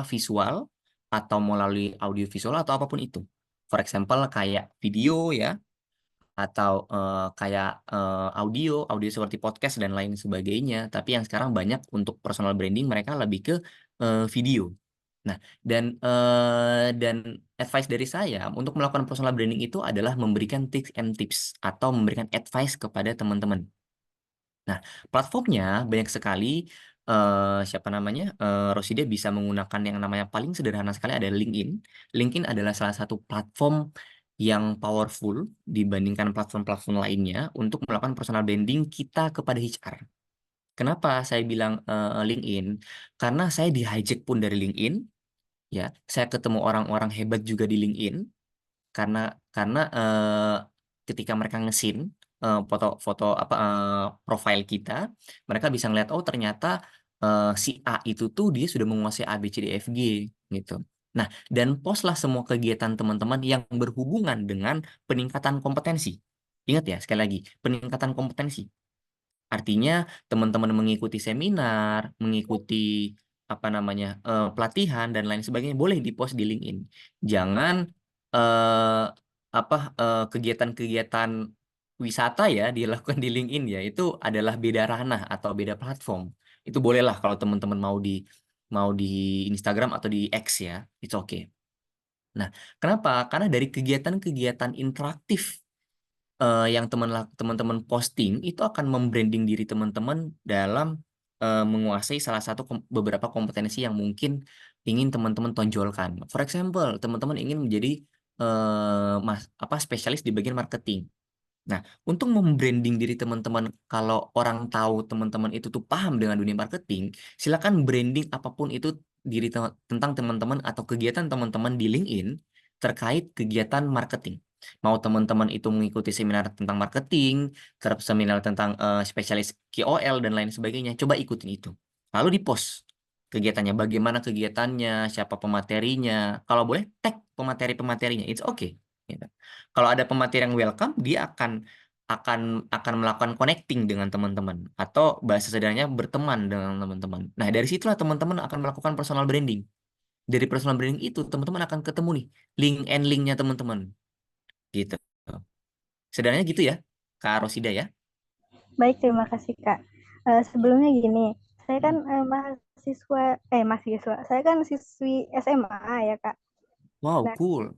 visual atau melalui audio visual atau apapun itu. For example kayak video ya atau kayak audio seperti podcast dan lain sebagainya. Tapi yang sekarang banyak untuk personal branding mereka lebih ke video. Nah, dan advice dari saya untuk melakukan personal branding itu adalah memberikan tips and tips atau memberikan advice kepada teman-teman. Nah, platformnya banyak sekali. Siapa namanya? Rosida bisa menggunakan yang namanya paling sederhana sekali ada LinkedIn. LinkedIn adalah salah satu platform yang powerful dibandingkan platform-platform lainnya untuk melakukan personal branding kita kepada HR. Kenapa saya bilang LinkedIn? Karena saya di hijack pun dari LinkedIn, ya. Saya ketemu orang-orang hebat juga di LinkedIn karena ketika mereka ngesin foto-foto profile kita, mereka bisa ngeliat oh ternyata si A itu tuh dia sudah menguasai A B C D F G gitu. Nah, dan postlah semua kegiatan teman-teman yang berhubungan dengan peningkatan kompetensi. Ingat ya, sekali lagi, peningkatan kompetensi. Artinya teman-teman mengikuti seminar, mengikuti pelatihan dan lain sebagainya boleh dipost di LinkedIn. Jangan eh, kegiatan-kegiatan wisata ya dilakukan di LinkedIn ya itu adalah beda ranah atau beda platform. Itu bolehlah kalau teman-teman mau di Instagram atau di X ya, it's okay. Nah, kenapa? Karena dari kegiatan-kegiatan interaktif yang teman-teman posting itu akan membranding diri teman-teman dalam menguasai salah satu beberapa kompetensi yang mungkin ingin teman-teman tonjolkan. For example, teman-teman ingin menjadi spesialis di bagian marketing. Nah, untuk membranding diri teman-teman, kalau orang tahu teman-teman itu tuh paham dengan dunia marketing, silakan branding apapun itu tentang teman-teman atau kegiatan teman-teman di LinkedIn terkait kegiatan marketing. Mau teman-teman itu mengikuti seminar tentang marketing, seminar tentang spesialis KOL dan lain sebagainya, coba ikutin itu. Lalu di-post kegiatannya, bagaimana kegiatannya, siapa pematerinya. Kalau boleh tag pemateri-pematerinya, it's okay. Gitu. Kalau ada pemateri yang welcome, dia akan akan melakukan connecting dengan teman-teman atau bahasa sederhananya berteman dengan teman-teman. Nah, dari situlah teman-teman akan melakukan personal branding. Dari personal branding itu teman-teman akan ketemu nih link and linknya teman-teman. Gitu. Sederhananya gitu ya, Kak Rosida ya. Baik, terima kasih Kak. Sebelumnya gini, saya kan mahasiswa, saya kan siswi SMA ya Kak. Wow, Nah, cool.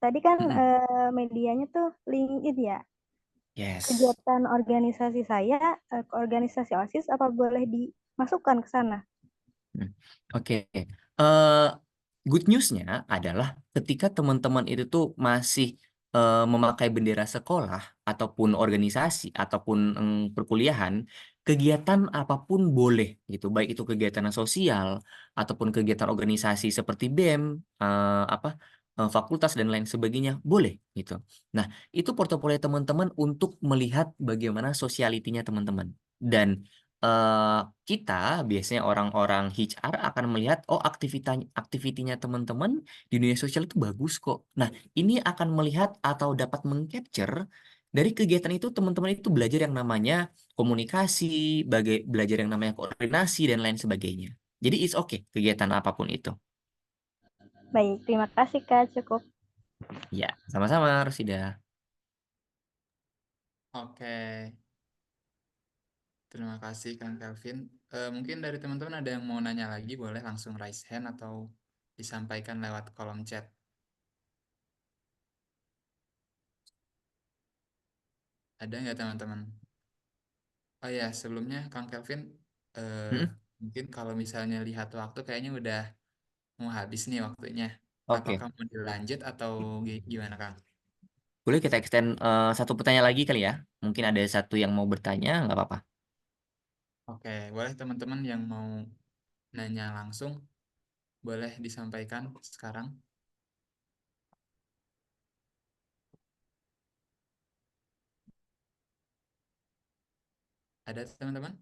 tadi kan Mm-mm. medianya tuh LinkedIn ya. Yes. Kegiatan organisasi saya, organisasi OSIS, apa boleh dimasukkan ke sana? Oke. Eh, good news-nya adalah ketika teman-teman itu tuh masih memakai bendera sekolah ataupun organisasi ataupun perkuliahan, kegiatan apapun boleh gitu, baik itu kegiatan sosial ataupun kegiatan organisasi seperti BEM, fakultas dan lain sebagainya boleh gitu. Nah, itu portofolio teman-teman untuk melihat bagaimana sosialitinya teman-teman. Dan kita biasanya orang-orang HR akan melihat aktivitinya teman-teman di dunia sosial itu bagus kok. Nah, ini akan melihat atau dapat mengcapture dari kegiatan itu teman-teman itu belajar yang namanya komunikasi, belajar yang namanya koordinasi dan lain sebagainya. Jadi it's okay kegiatan apapun itu. Baik, terima kasih Kak, cukup. Ya, sama-sama Rosida. Oke, terima kasih Kang Kelvin. Mungkin dari teman-teman ada yang mau nanya lagi, boleh langsung raise hand atau disampaikan lewat kolom chat. Ada nggak teman-teman? Oh ya, sebelumnya Kang Kelvin, Mm-mm. mungkin kalau misalnya lihat waktu kayaknya udah mau habis nih waktunya. Oke, Apakah mau dilanjut atau gimana Kang? boleh kita extend satu pertanyaan lagi kali ya? Mungkin ada satu yang mau bertanya, nggak apa-apa. Oke, boleh teman-teman yang mau nanya langsung, boleh disampaikan sekarang. Ada teman-teman?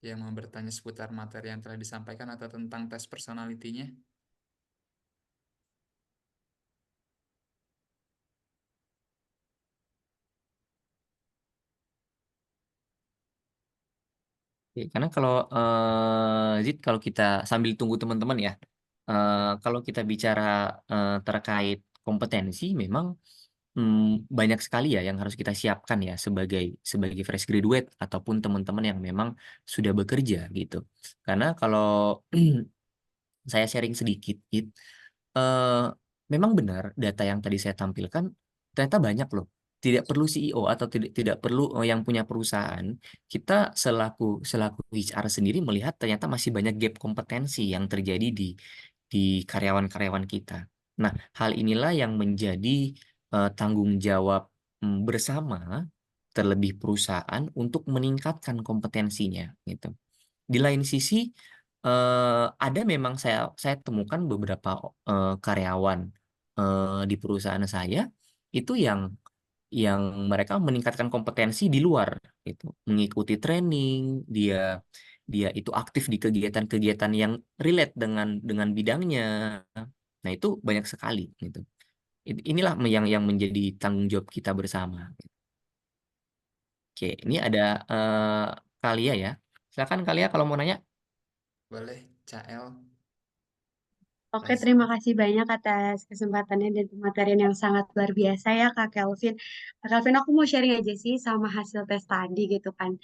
Yang mau bertanya seputar materi yang telah disampaikan atau tentang tes personalitinya? Oke, karena kalau Zid, kalau kita sambil tunggu teman-teman ya, kalau kita bicara terkait kompetensi, memang banyak sekali ya yang harus kita siapkan ya sebagai fresh graduate ataupun teman-teman yang memang sudah bekerja gitu. Karena kalau saya sharing sedikit, eh, memang benar data yang tadi saya tampilkan ternyata banyak loh. Tidak perlu CEO atau tidak tidak perlu yang punya perusahaan. Kita selaku HR sendiri melihat ternyata masih banyak gap kompetensi yang terjadi di karyawan-karyawan kita. Nah, hal inilah yang menjadi tanggung jawab bersama terlebih perusahaan untuk meningkatkan kompetensinya gitu. Di lain sisi ada memang saya temukan beberapa karyawan di perusahaan saya itu yang mereka meningkatkan kompetensi di luar gitu, mengikuti training, dia dia itu aktif di kegiatan-kegiatan yang relate dengan bidangnya. Nah, itu banyak sekali gitu. Inilah yang menjadi tanggung jawab kita bersama. Oke, ini ada Kalia ya. Silakan Kalia kalau mau nanya. Boleh, Cael. Oke, Raise. terima kasih banyak atas kesempatannya dan pematerian yang sangat luar biasa ya Kak Kelvin. Kak Kelvin, aku mau sharing aja sih sama hasil tes tadi gitu kan.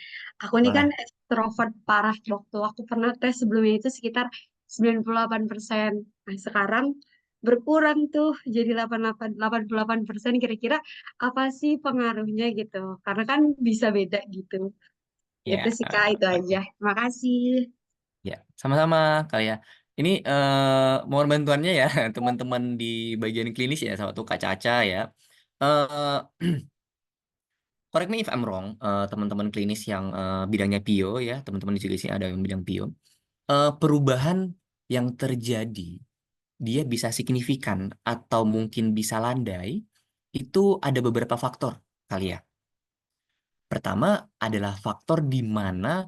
Aku ini kan Boleh. ekstrovert parah waktu aku pernah tes sebelumnya itu sekitar 98%. Nah, sekarang berkurang tuh jadi 88% kira-kira apa sih pengaruhnya gitu. Karena kan bisa beda gitu. Itu Ya, sih Kak, itu aja. oke. Terima kasih. Ya, sama-sama Kalia. Ini mohon bantuannya ya teman-teman di bagian klinis ya, sama tuh Kak Caca ya. Eh Correct me if I'm wrong, teman-teman klinis yang bidangnya PIO ya, teman-teman juga sini ada yang bidang PIO. Perubahan yang terjadi, dia bisa signifikan atau mungkin bisa landai, itu ada beberapa faktor kali ya. Pertama adalah faktor di mana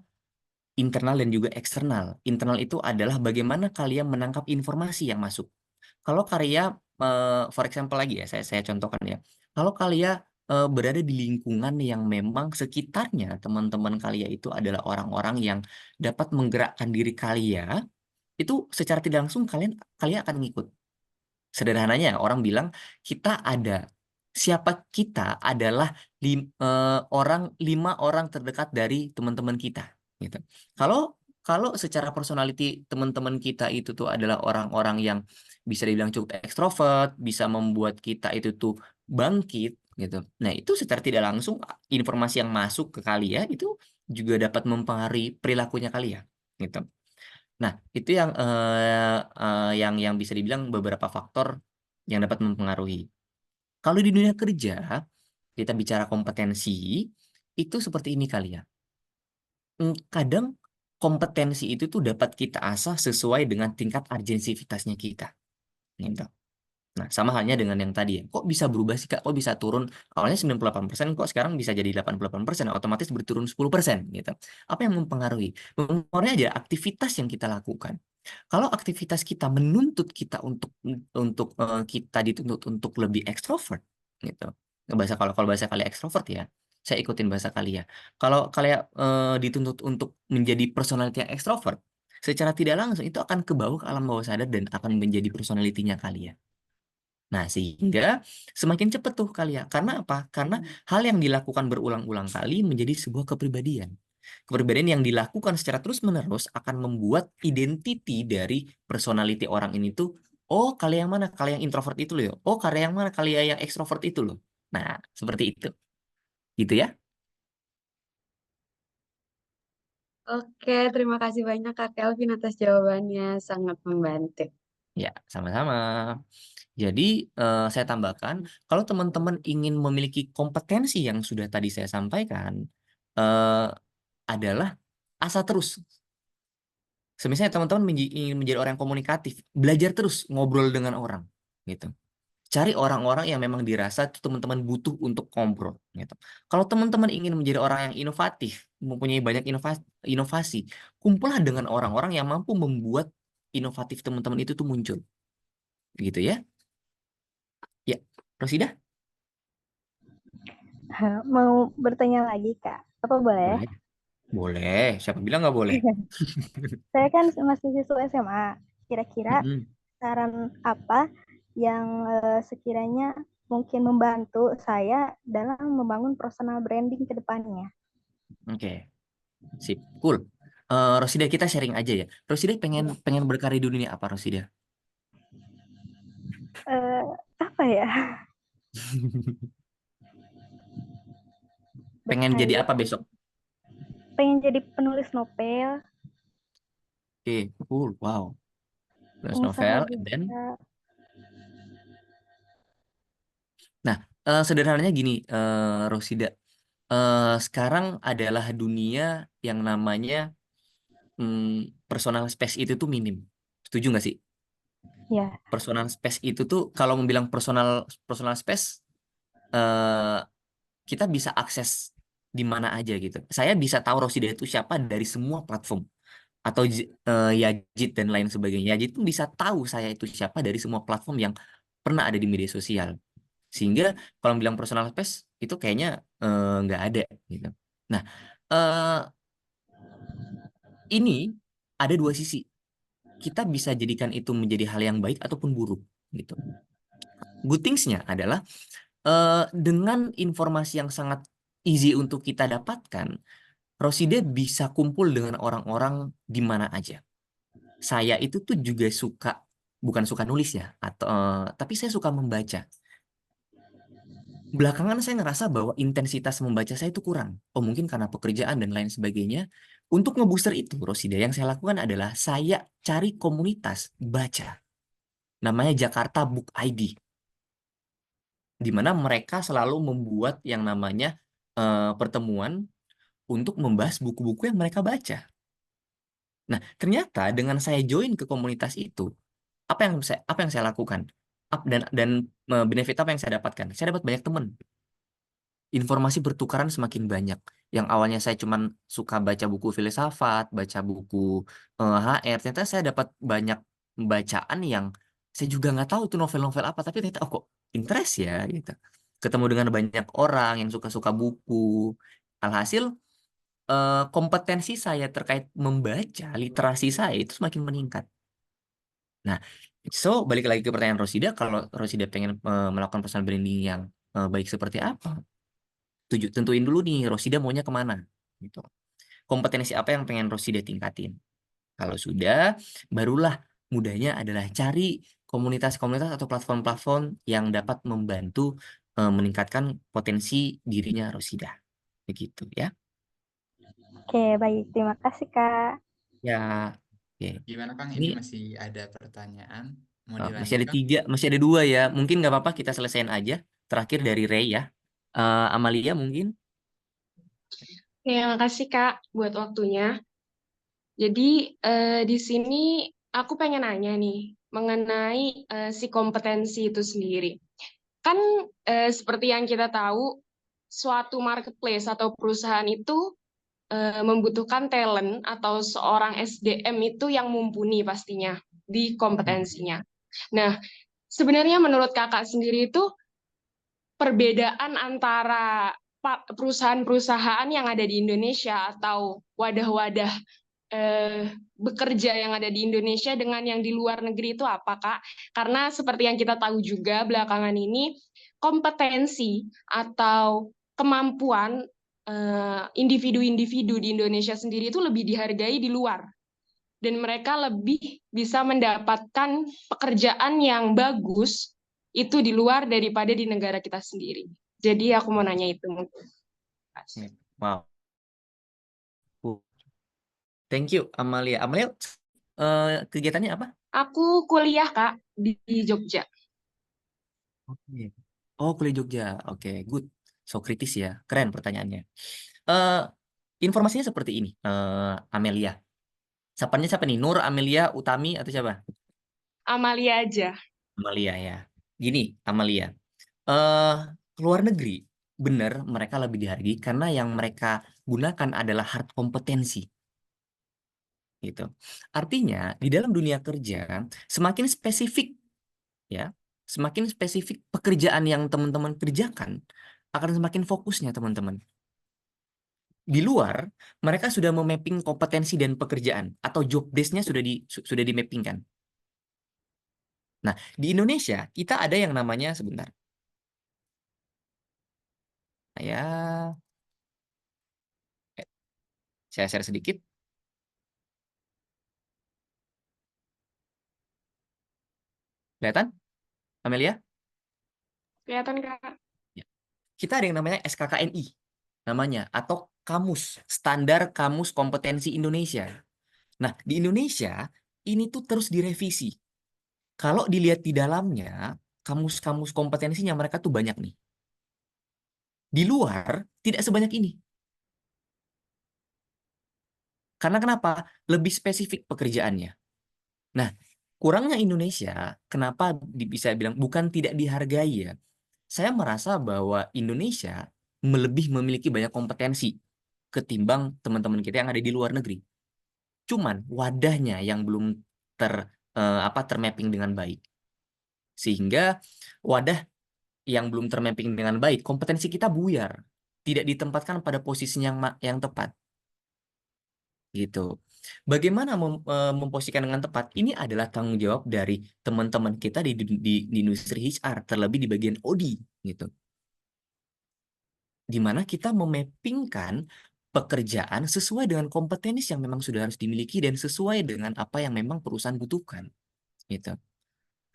internal dan juga eksternal. Internal itu adalah bagaimana kalian menangkap informasi yang masuk. Kalau karya, for example lagi ya, saya contohkan ya. Kalau kalian berada di lingkungan yang memang sekitarnya teman-teman kalian itu adalah orang-orang yang dapat menggerakkan diri kalian, itu secara tidak langsung kalian akan ngikut. Sederhananya orang bilang siapa kita adalah 5 orang terdekat dari teman-teman kita gitu. Kalau kalau secara personality teman-teman kita itu tuh adalah orang-orang yang bisa dibilang cukup ekstrovert, bisa membuat kita itu tuh bangkit gitu. Nah, itu secara tidak langsung informasi yang masuk ke kalian itu juga dapat mempengaruhi perilakunya kalian, gitu. Nah, itu yang bisa dibilang beberapa faktor yang dapat mempengaruhi. Kalau di dunia kerja, kita bicara kompetensi, itu seperti ini kali ya. Kadang kompetensi itu tuh dapat kita asah sesuai dengan tingkat urgensivitasnya kita. Gitu. Nah, sama halnya dengan yang tadi ya. Kok bisa berubah sih, Kak? Kok bisa turun? Awalnya 98%, kok sekarang bisa jadi 88%, otomatis berturun 10%, gitu. Apa yang mempengaruhi? Mempengaruhi aja aktivitas yang kita lakukan. Kalau aktivitas kita menuntut kita untuk kita dituntut untuk lebih ekstrovert, gitu. Kalau bahasa kalian ekstrovert ya, saya ikutin bahasa kalian. Kalau kalian dituntut untuk menjadi personality yang ekstrovert, secara tidak langsung itu akan ke bawah ke alam bawah sadar dan akan menjadi personality-nya kalian. Nah, sehingga semakin cepat tuh kalian. Karena apa? Karena hal yang dilakukan berulang-ulang kali menjadi sebuah kepribadian. Kepribadian yang dilakukan secara terus-menerus akan membuat identity dari personality orang ini tuh, oh, kalian yang mana? Kalian yang introvert itu loh. Oh, kalian yang mana? Kalian yang ekstrovert itu loh. Nah, seperti itu. Gitu ya. Oke, terima kasih banyak Kak Kelvin atas jawabannya, sangat membantu. Ya, sama-sama. Jadi, saya tambahkan, kalau teman-teman ingin memiliki kompetensi yang sudah tadi saya sampaikan, eh, adalah asa terus. Semisal teman-teman ingin menjadi orang yang komunikatif, belajar terus ngobrol dengan orang, gitu. Cari orang-orang yang memang dirasa tuh teman-teman butuh untuk ngobrol, gitu. Kalau teman-teman ingin menjadi orang yang inovatif, mempunyai banyak inovasi, kumpullah dengan orang-orang yang mampu membuat inovatif teman-teman itu tuh muncul, gitu ya. Ya, Rosida, Mau bertanya lagi, Kak? Apa boleh? boleh. Boleh, siapa bilang nggak boleh? Saya kan masih siswa SMA. Kira-kira Mm-mm. saran apa yang sekiranya mungkin membantu saya dalam membangun personal branding ke depannya? Oke, sip, cool. Rosida, kita sharing aja ya. Rosida pengen berkarya di dunia apa, Rosida? Eh, apa ya? Pengen jadi Berkarya. apa besok? Pengen jadi penulis novel, Oke, cool, wow. Tulis pengusaha novel, and then, juga. nah, sederhananya gini, Rosida. Sekarang adalah dunia yang namanya personal space itu tuh minim. Setuju nggak sih? Ya, Personal space itu tuh, kalau mau bilang personal space, eh, kita bisa akses di mana aja gitu. Saya bisa tahu Rosida itu siapa dari semua platform atau Yajit dan lain sebagainya. Yajit pun bisa tahu saya itu siapa dari semua platform yang pernah ada di media sosial. Sehingga kalau bilang personal space itu kayaknya nggak ada gitu. Nah, eh, ini ada dua sisi. Kita bisa jadikan itu menjadi hal yang baik ataupun buruk gitu. Good things-nya adalah dengan informasi yang sangat easy untuk kita dapatkan, Rosida bisa kumpul dengan orang-orang di mana aja. Saya itu tuh juga bukan suka nulis ya, tapi saya suka membaca. Belakangan saya ngerasa bahwa intensitas membaca saya itu kurang. Oh, mungkin karena pekerjaan dan lain sebagainya. Untuk ngebooster itu, Rosida, yang saya lakukan adalah saya cari komunitas baca. Namanya Jakarta Book ID. Di mana mereka selalu membuat yang namanya pertemuan untuk membahas buku-buku yang mereka baca. Nah, ternyata dengan saya join ke komunitas itu, apa yang saya lakukan? Benefit apa yang saya dapatkan? Saya dapat banyak teman. Informasi bertukaran semakin banyak. Yang awalnya saya cuma suka baca buku filsafat, baca buku HR, ternyata saya dapat banyak bacaan yang saya juga nggak tahu itu novel-novel apa, tapi ternyata oh kok interest ya gitu. Ketemu dengan banyak orang yang suka-suka buku. Alhasil kompetensi saya terkait membaca, literasi saya itu semakin meningkat. Nah, so balik lagi ke pertanyaan Rosida, kalau Rosida pengen melakukan personal branding yang baik seperti apa? Tentuin dulu nih Rosida maunya kemana gitu. Kompetensi apa yang pengen Rosida tingkatin. Kalau sudah, barulah mudahnya adalah cari komunitas-komunitas atau platform-platform yang dapat membantu meningkatkan potensi dirinya Rosida. Begitu ya. Oke, baik. Terima kasih, Kak. Ya, oke. Gimana Kang? Ini Ini masih ada pertanyaan. Mau masih dilanjut ada Kang? 3, masih ada 2 ya. Mungkin nggak apa-apa kita selesaiin aja. Terakhir dari Ray ya. Amalia mungkin. Terima kasih Kak buat waktunya. Jadi di sini aku pengen nanya nih mengenai si kompetensi itu sendiri. Kan seperti yang kita tahu, suatu marketplace atau perusahaan itu membutuhkan talent atau seorang SDM itu yang mumpuni pastinya di kompetensinya. Nah, sebenarnya menurut kakak sendiri itu perbedaan antara perusahaan-perusahaan yang ada di Indonesia atau wadah-wadah bekerja yang ada di Indonesia dengan yang di luar negeri itu apa, Kak? Karena seperti yang kita tahu juga belakangan ini kompetensi atau kemampuan individu-individu di Indonesia sendiri itu lebih dihargai di luar dan mereka lebih bisa mendapatkan pekerjaan yang bagus itu di luar daripada di negara kita sendiri. Jadi aku mau nanya itu mungkin. Wow. Thank you, Amalia. Amalia, kegiatannya apa? Aku kuliah, Kak, di Jogja. Oke. Oh, kuliah Jogja. Oke, good. So kritis ya. Keren pertanyaannya. Eh, informasinya seperti ini, Amelia. Sapanya siapa nih? Nur, Amelia, Utami, atau siapa? Amalia aja. Amalia ya. Gini, Amalia. Luar negeri, benar mereka lebih dihargai karena yang mereka gunakan adalah hard kompetensi. Gitu. Artinya, di dalam dunia kerja, semakin spesifik ya, semakin spesifik pekerjaan yang teman-teman kerjakan, akan semakin fokusnya teman-teman. Di luar, mereka sudah memapping kompetensi dan pekerjaan atau job desk-nya sudah dimappingkan. Nah, di Indonesia kita ada yang namanya sebentar. Saya share sedikit. Kelihatan, Amelia? Kelihatan, Kak. Ya. Kita ada yang namanya SKKNI, namanya, atau Kamus, Standar Kamus Kompetensi Indonesia. Nah, di Indonesia, ini tuh terus direvisi. Kalau dilihat di dalamnya, kamus-kamus kompetensinya mereka tuh banyak nih. Di luar, tidak sebanyak ini. Karena kenapa? Lebih spesifik pekerjaannya. Nah, kurangnya Indonesia, kenapa bisa bilang bukan tidak dihargai ya? Saya merasa bahwa Indonesia lebih memiliki banyak kompetensi ketimbang teman-teman kita yang ada di luar negeri. Cuman wadahnya yang belum termapping dengan baik. Sehingga wadah yang belum termapping dengan baik, kompetensi kita buyar, tidak ditempatkan pada posisi yang tepat. Gitu. Bagaimana memposisikan dengan tepat? Ini adalah tanggung jawab dari teman-teman kita di industri HR, terlebih di bagian OD, gitu. Di mana kita memappingkan pekerjaan sesuai dengan kompetensi yang memang sudah harus dimiliki dan sesuai dengan apa yang memang perusahaan butuhkan, gitu.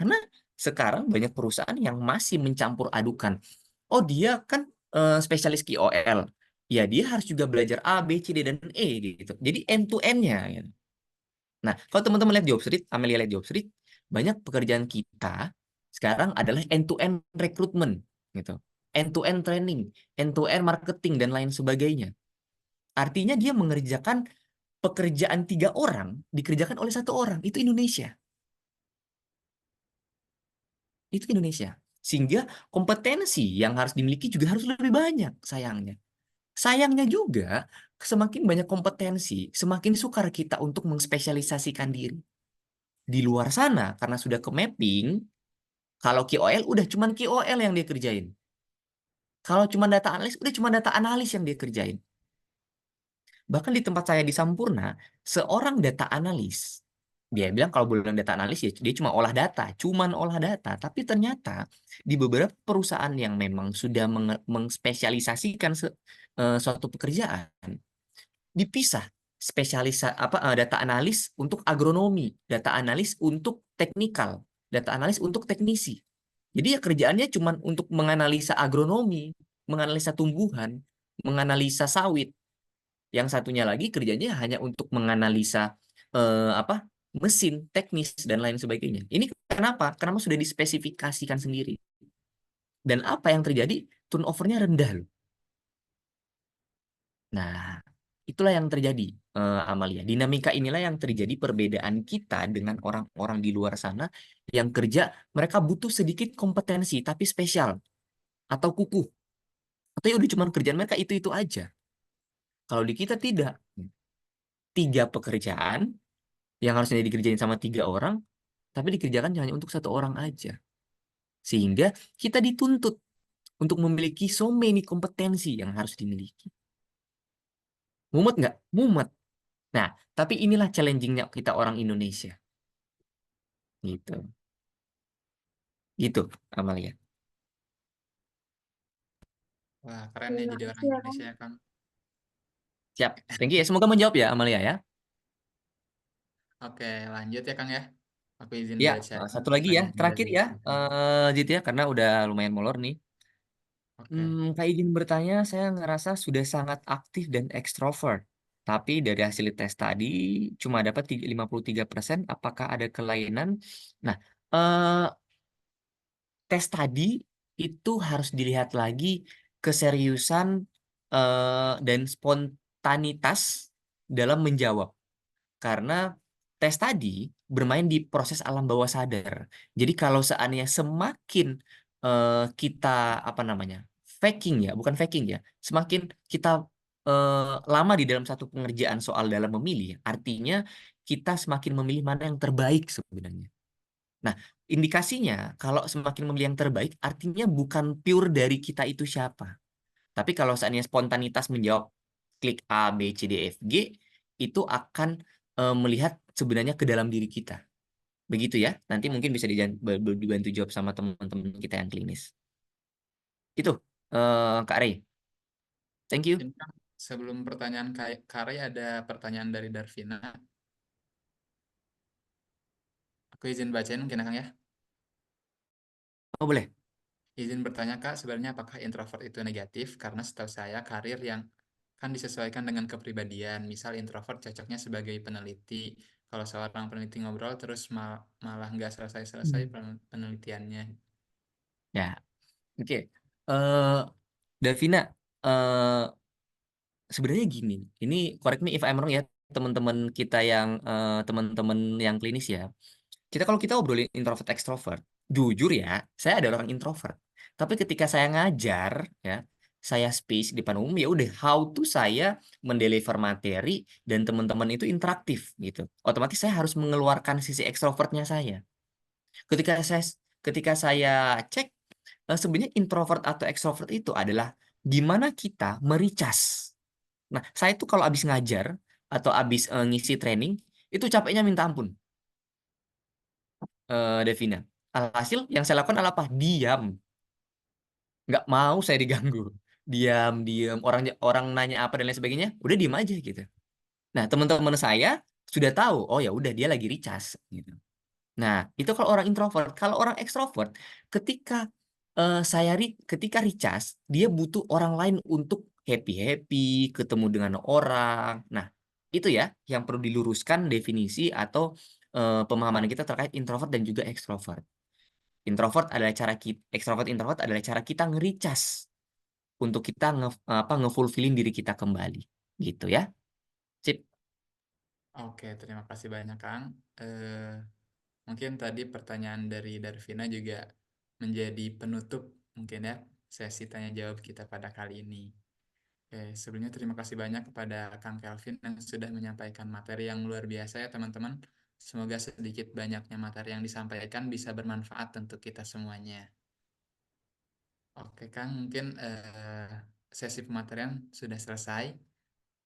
Karena sekarang banyak perusahaan yang masih mencampur adukan. Oh, dia kan spesialis KOL. Ya, dia harus juga belajar A, B, C, D, dan E gitu. Jadi end-to-end-nya gitu. Nah, kalau teman-teman lihat job street, Amelia lihat job street, banyak pekerjaan kita sekarang adalah end-to-end recruitment gitu. End-to-end training, end-to-end marketing, dan lain sebagainya. Artinya dia mengerjakan pekerjaan 3 orang, dikerjakan oleh 1 orang. Itu Indonesia. Itu Indonesia. Sehingga kompetensi yang harus dimiliki juga harus lebih banyak, sayangnya. Sayangnya juga, semakin banyak kompetensi, semakin sukar kita untuk mengspesialisasikan diri. Di luar sana, karena sudah ke mapping, kalau KOL, udah cuman KOL yang dia kerjain. Kalau cuma data analis, udah cuma data analis yang dia kerjain. Bahkan di tempat saya di Sampurna, seorang data analis, dia bilang kalau bilang data analis ya dia cuma olah data, cuman olah data. Tapi ternyata di beberapa perusahaan yang memang sudah mengspesialisasikan suatu pekerjaan, dipisah data analis untuk agronomi, data analis untuk teknikal, data analis untuk teknisi. Jadi ya kerjaannya cuma untuk menganalisa agronomi, menganalisa tumbuhan, menganalisa sawit. Yang satunya lagi kerjanya hanya untuk menganalisa apa mesin, teknis dan lain sebagainya. Ini kenapa? Karena sudah dispesifikasikan sendiri. Dan apa yang terjadi? Turnovernya rendah loh. Nah, itulah yang terjadi, Amalia. Dinamika inilah yang terjadi perbedaan kita dengan orang-orang di luar sana yang kerja, mereka butuh sedikit kompetensi tapi spesial atau kukuh. Atau ya udah cuma kerjaan mereka itu-itu aja. Kalau di kita tidak. 3 pekerjaan yang harusnya dikerjain sama 3 orang, tapi dikerjakan hanya untuk 1 orang aja. Sehingga kita dituntut untuk memiliki so many kompetensi yang harus dimiliki. Mumet nggak? Mumet. Nah, tapi inilah challenging-nya kita orang Indonesia. Gitu. Gitu, Amalia. Wah, keren ya Terima jadi orang kasih ya, Kang. Indonesia ya, Kang. Siap. Thank you ya. Semoga menjawab ya, Amalia ya. Oke, lanjut ya, Kang ya. Aku izin Ya, baca satu lagi ya. pertanyaan Terakhir dari ya, teman-teman. Jit ya, karena udah lumayan molor nih. Oke. Kak izin bertanya, saya ngerasa sudah sangat aktif dan ekstrovert. Tapi dari hasil tes tadi cuma dapat 53%. Apakah ada kelainan? Nah, eh, tes tadi itu harus dilihat lagi keseriusan dan spontanitas dalam menjawab. Karena tes tadi bermain di proses alam bawah sadar. Jadi kalau seandainya semakin kita apa namanya faking ya, bukan faking ya, semakin kita lama di dalam satu pengerjaan soal dalam memilih, artinya kita semakin memilih mana yang terbaik sebenarnya. Nah, indikasinya kalau semakin memilih yang terbaik, artinya bukan pure dari kita itu siapa. Tapi kalau seandainya spontanitas menjawab klik A, B, C, D, F, G, itu akan melihat sebenarnya ke dalam diri kita. Begitu ya. Nanti mungkin bisa dibantu jawab sama teman-teman kita yang klinis. Itu, Kak Rey. Thank you. Ini, Kang, sebelum pertanyaan Kak Ray, ada pertanyaan dari Darvina. Aku izin bacain mungkin ya, Kang ya. Oh, boleh. Izin bertanya, Kak, sebenarnya apakah introvert itu negatif? Karena setahu saya karir yang kan disesuaikan dengan kepribadian. Misal introvert cocoknya sebagai peneliti. Kalau seorang peneliti ngobrol terus malah nggak selesai-selesai penelitiannya. Ya, oke. Eh, Davina, eh, sebenarnya gini. Ini correct me if I'm wrong ya, teman-teman kita yang teman-teman yang klinis ya. Kalau kita obrolin introvert extrovert, jujur ya, saya ada orang introvert. Tapi ketika saya ngajar ya, saya space di depan umum ya udah how to saya mendeliver materi dan teman-teman itu interaktif gitu. Otomatis saya harus mengeluarkan sisi ekstrovertnya saya. Ketika saya ketika saya cek sebenarnya introvert atau extrovert itu adalah gimana kita mericas. Nah, saya tuh kalau habis ngajar atau habis ngisi training itu capeknya minta ampun. Devina. Alhasil yang saya lakukan adalah apa? Diam. Nggak mau saya diganggu. Diam, diam. Orang orang nanya apa dan lain sebagainya, udah diam aja gitu. Nah, teman-teman saya sudah tahu, oh ya udah dia lagi recas gitu. Nah, itu kalau orang introvert. Kalau orang ekstrovert, ketika ketika recas, dia butuh orang lain untuk happy-happy, ketemu dengan orang. Nah, itu ya yang perlu diluruskan definisi atau pemahaman kita terkait introvert dan juga ekstrovert. Ekstrovert introvert adalah cara kita nge-recas untuk kita ngefulfillin diri kita kembali. Gitu ya. Sip. Oke, terima kasih banyak, Kang. Mungkin tadi pertanyaan dari Darvina juga menjadi penutup mungkin ya sesi tanya jawab kita pada kali ini. Oke, sebelumnya terima kasih banyak kepada Kang Kelvin yang sudah menyampaikan materi yang luar biasa ya teman-teman. Semoga sedikit banyaknya materi yang disampaikan bisa bermanfaat untuk kita semuanya. Oke, Kang, mungkin sesi pematerian sudah selesai.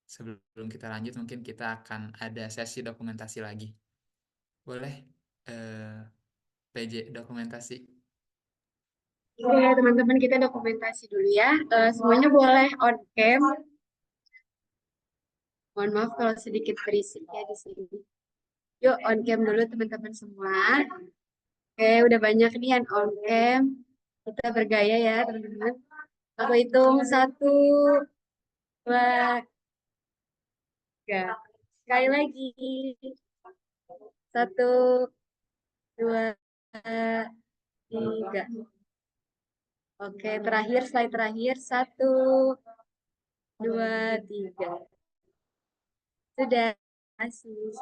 Sebelum kita lanjut, mungkin kita akan ada sesi dokumentasi lagi. Boleh PJ dokumentasi. Oke, teman-teman, kita dokumentasi dulu ya. Semuanya boleh on cam. Mohon maaf kalau sedikit berisik ya di sini. Yuk on cam dulu teman-teman semua. Oke, udah banyak nih yang on cam. Kita bergaya ya teman-teman. Aku hitung 1, 2, Tiga. Sekali lagi. 1, 2, 3. Oke, terakhir, slide terakhir. 1, 2, 3. Sudah. Terima kasih.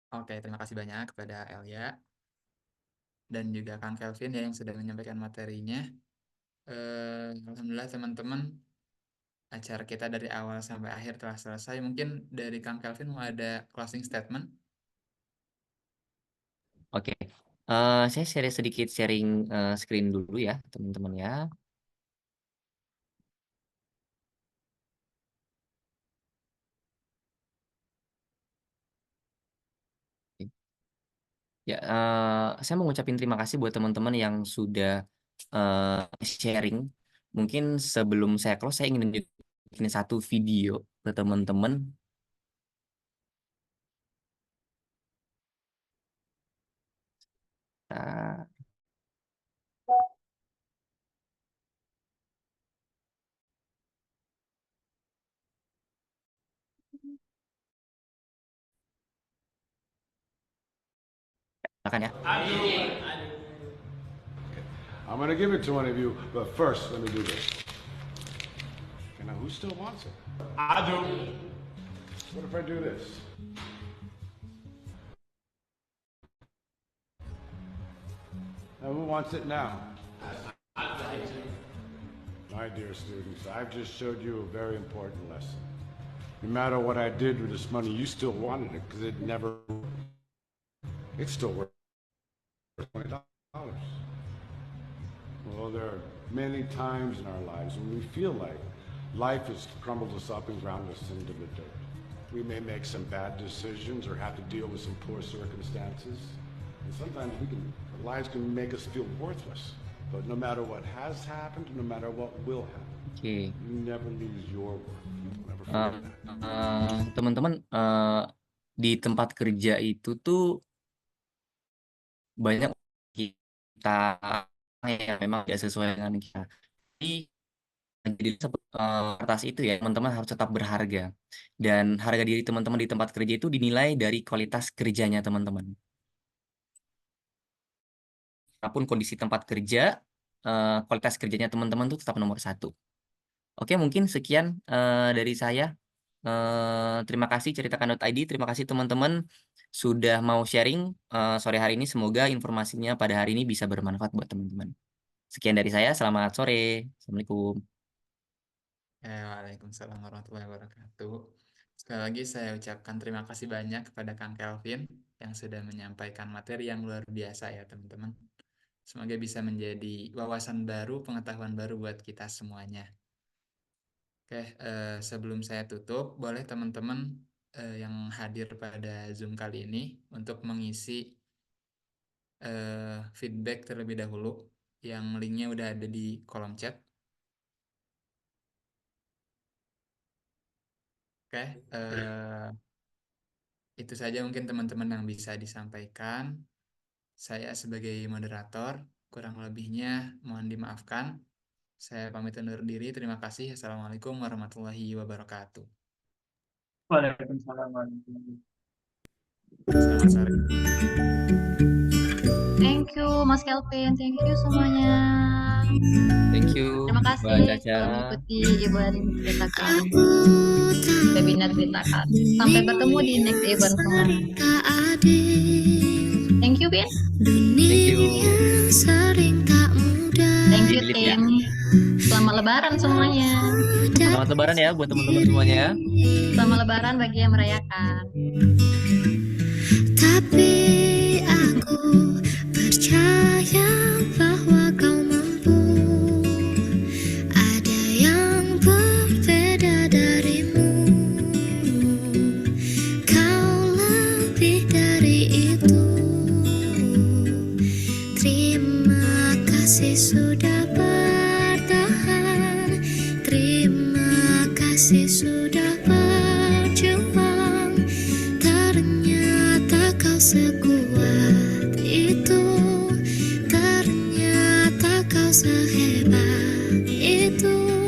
Oke, terima kasih banyak kepada Elia dan juga Kang Kelvin ya yang sudah menyampaikan materinya. Alhamdulillah teman-teman, acara kita dari awal sampai akhir telah selesai. Mungkin dari Kang Kelvin mau ada closing statement? Oke, saya sedikit sharing screen dulu ya teman-teman ya. Ya, saya mau ngucapin terima kasih buat teman-teman yang sudah sharing. Mungkin sebelum saya close, saya ingin nunjukin satu video ke teman-teman. Nah, silakan ya. I'm going to give it to one of you, but first, let me do this. Okay, now, who still wants it? I do. What if I do this? Now, who wants it now? My dear students, I've just showed you a very important lesson. No matter what I did with this money, you still wanted it because it never. It's still worth $20. Well, there are many times in our lives when we feel like life has crumbled us up and ground us into the dirt. We may make some bad decisions or have to deal with some poor circumstances. And sometimes our lives can make us feel worthless. But no matter what has happened, no matter what will happen, Oke, you never lose your worth. You don't ever forget that. teman-teman, di tempat kerja itu tuh banyak kita yang memang tidak sesuai dengan kita. Jadi atas itu ya teman-teman harus tetap berharga, dan harga diri teman-teman di tempat kerja itu dinilai dari kualitas kerjanya teman-teman. Apapun kondisi tempat kerja, kualitas kerjanya teman-teman itu tetap nomor 1. Oke, mungkin sekian dari saya. Terima kasih ceritakan.id, terima kasih teman-teman sudah mau sharing sore hari ini. Semoga informasinya pada hari ini bisa bermanfaat buat teman-teman. Sekian dari saya, selamat sore. Assalamualaikum. Waalaikumsalam warahmatullahi wabarakatuh. Sekali lagi saya ucapkan terima kasih banyak kepada Kang Kelvin yang sudah menyampaikan materi yang luar biasa ya teman-teman. Semoga bisa menjadi wawasan baru, pengetahuan baru buat kita semuanya. Oke, sebelum saya tutup, boleh teman-teman yang hadir pada Zoom kali ini untuk mengisi feedback terlebih dahulu, yang linknya udah ada di kolom chat. Oke, itu saja mungkin teman-teman yang bisa disampaikan. Saya sebagai moderator, kurang lebihnya mohon dimaafkan. Saya pamit undur diri. Terima kasih. Assalamualaikum warahmatullahi wabarakatuh. Waalaikumsalam warahmatullahi Selamat sore. Thank you Mas Kelvin, thank you semuanya. Thank you, Terima kasih Mbak Caca. telah mengikuti Ibu Arin ceritakan, webinar ceritakan. Sampai bertemu di next event semuanya. Thank you, Bin. Thank you. Thank you, Delete ya. tim. Selamat Lebaran semuanya. Selamat Lebaran ya buat teman-teman semuanya ya. Selamat Lebaran bagi yang merayakan. Tapi aku percaya bahwa kau mampu. Ada yang berbeda darimu. Kau lebih dari itu. Terima kasih sudah bertahan. Terima kasih sudah berjuang. Ternyata kau sekuat itu. Ternyata kau sehebat itu.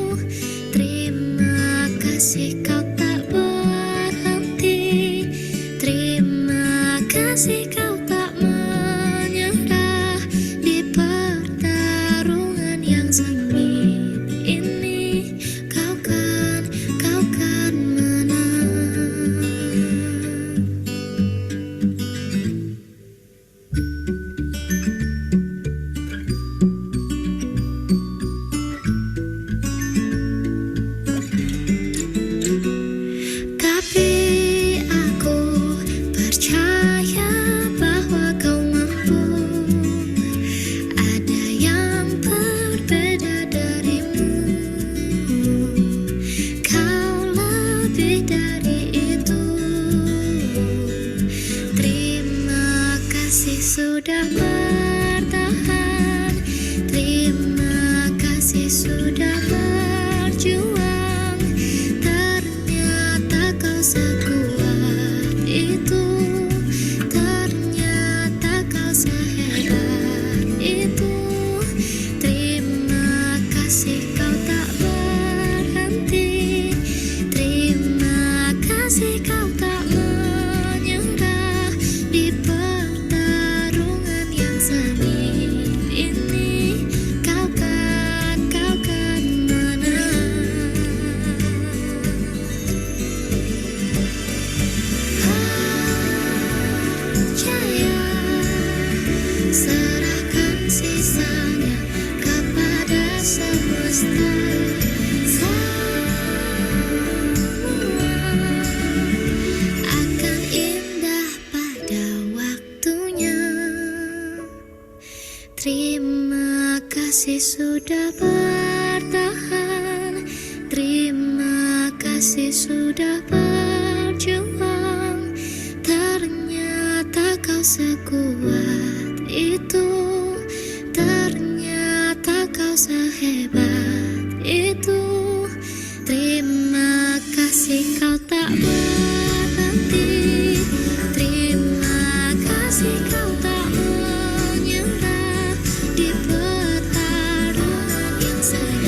masih sudah berjuang. Ternyata kau sekuat itu, ternyata kau sehebat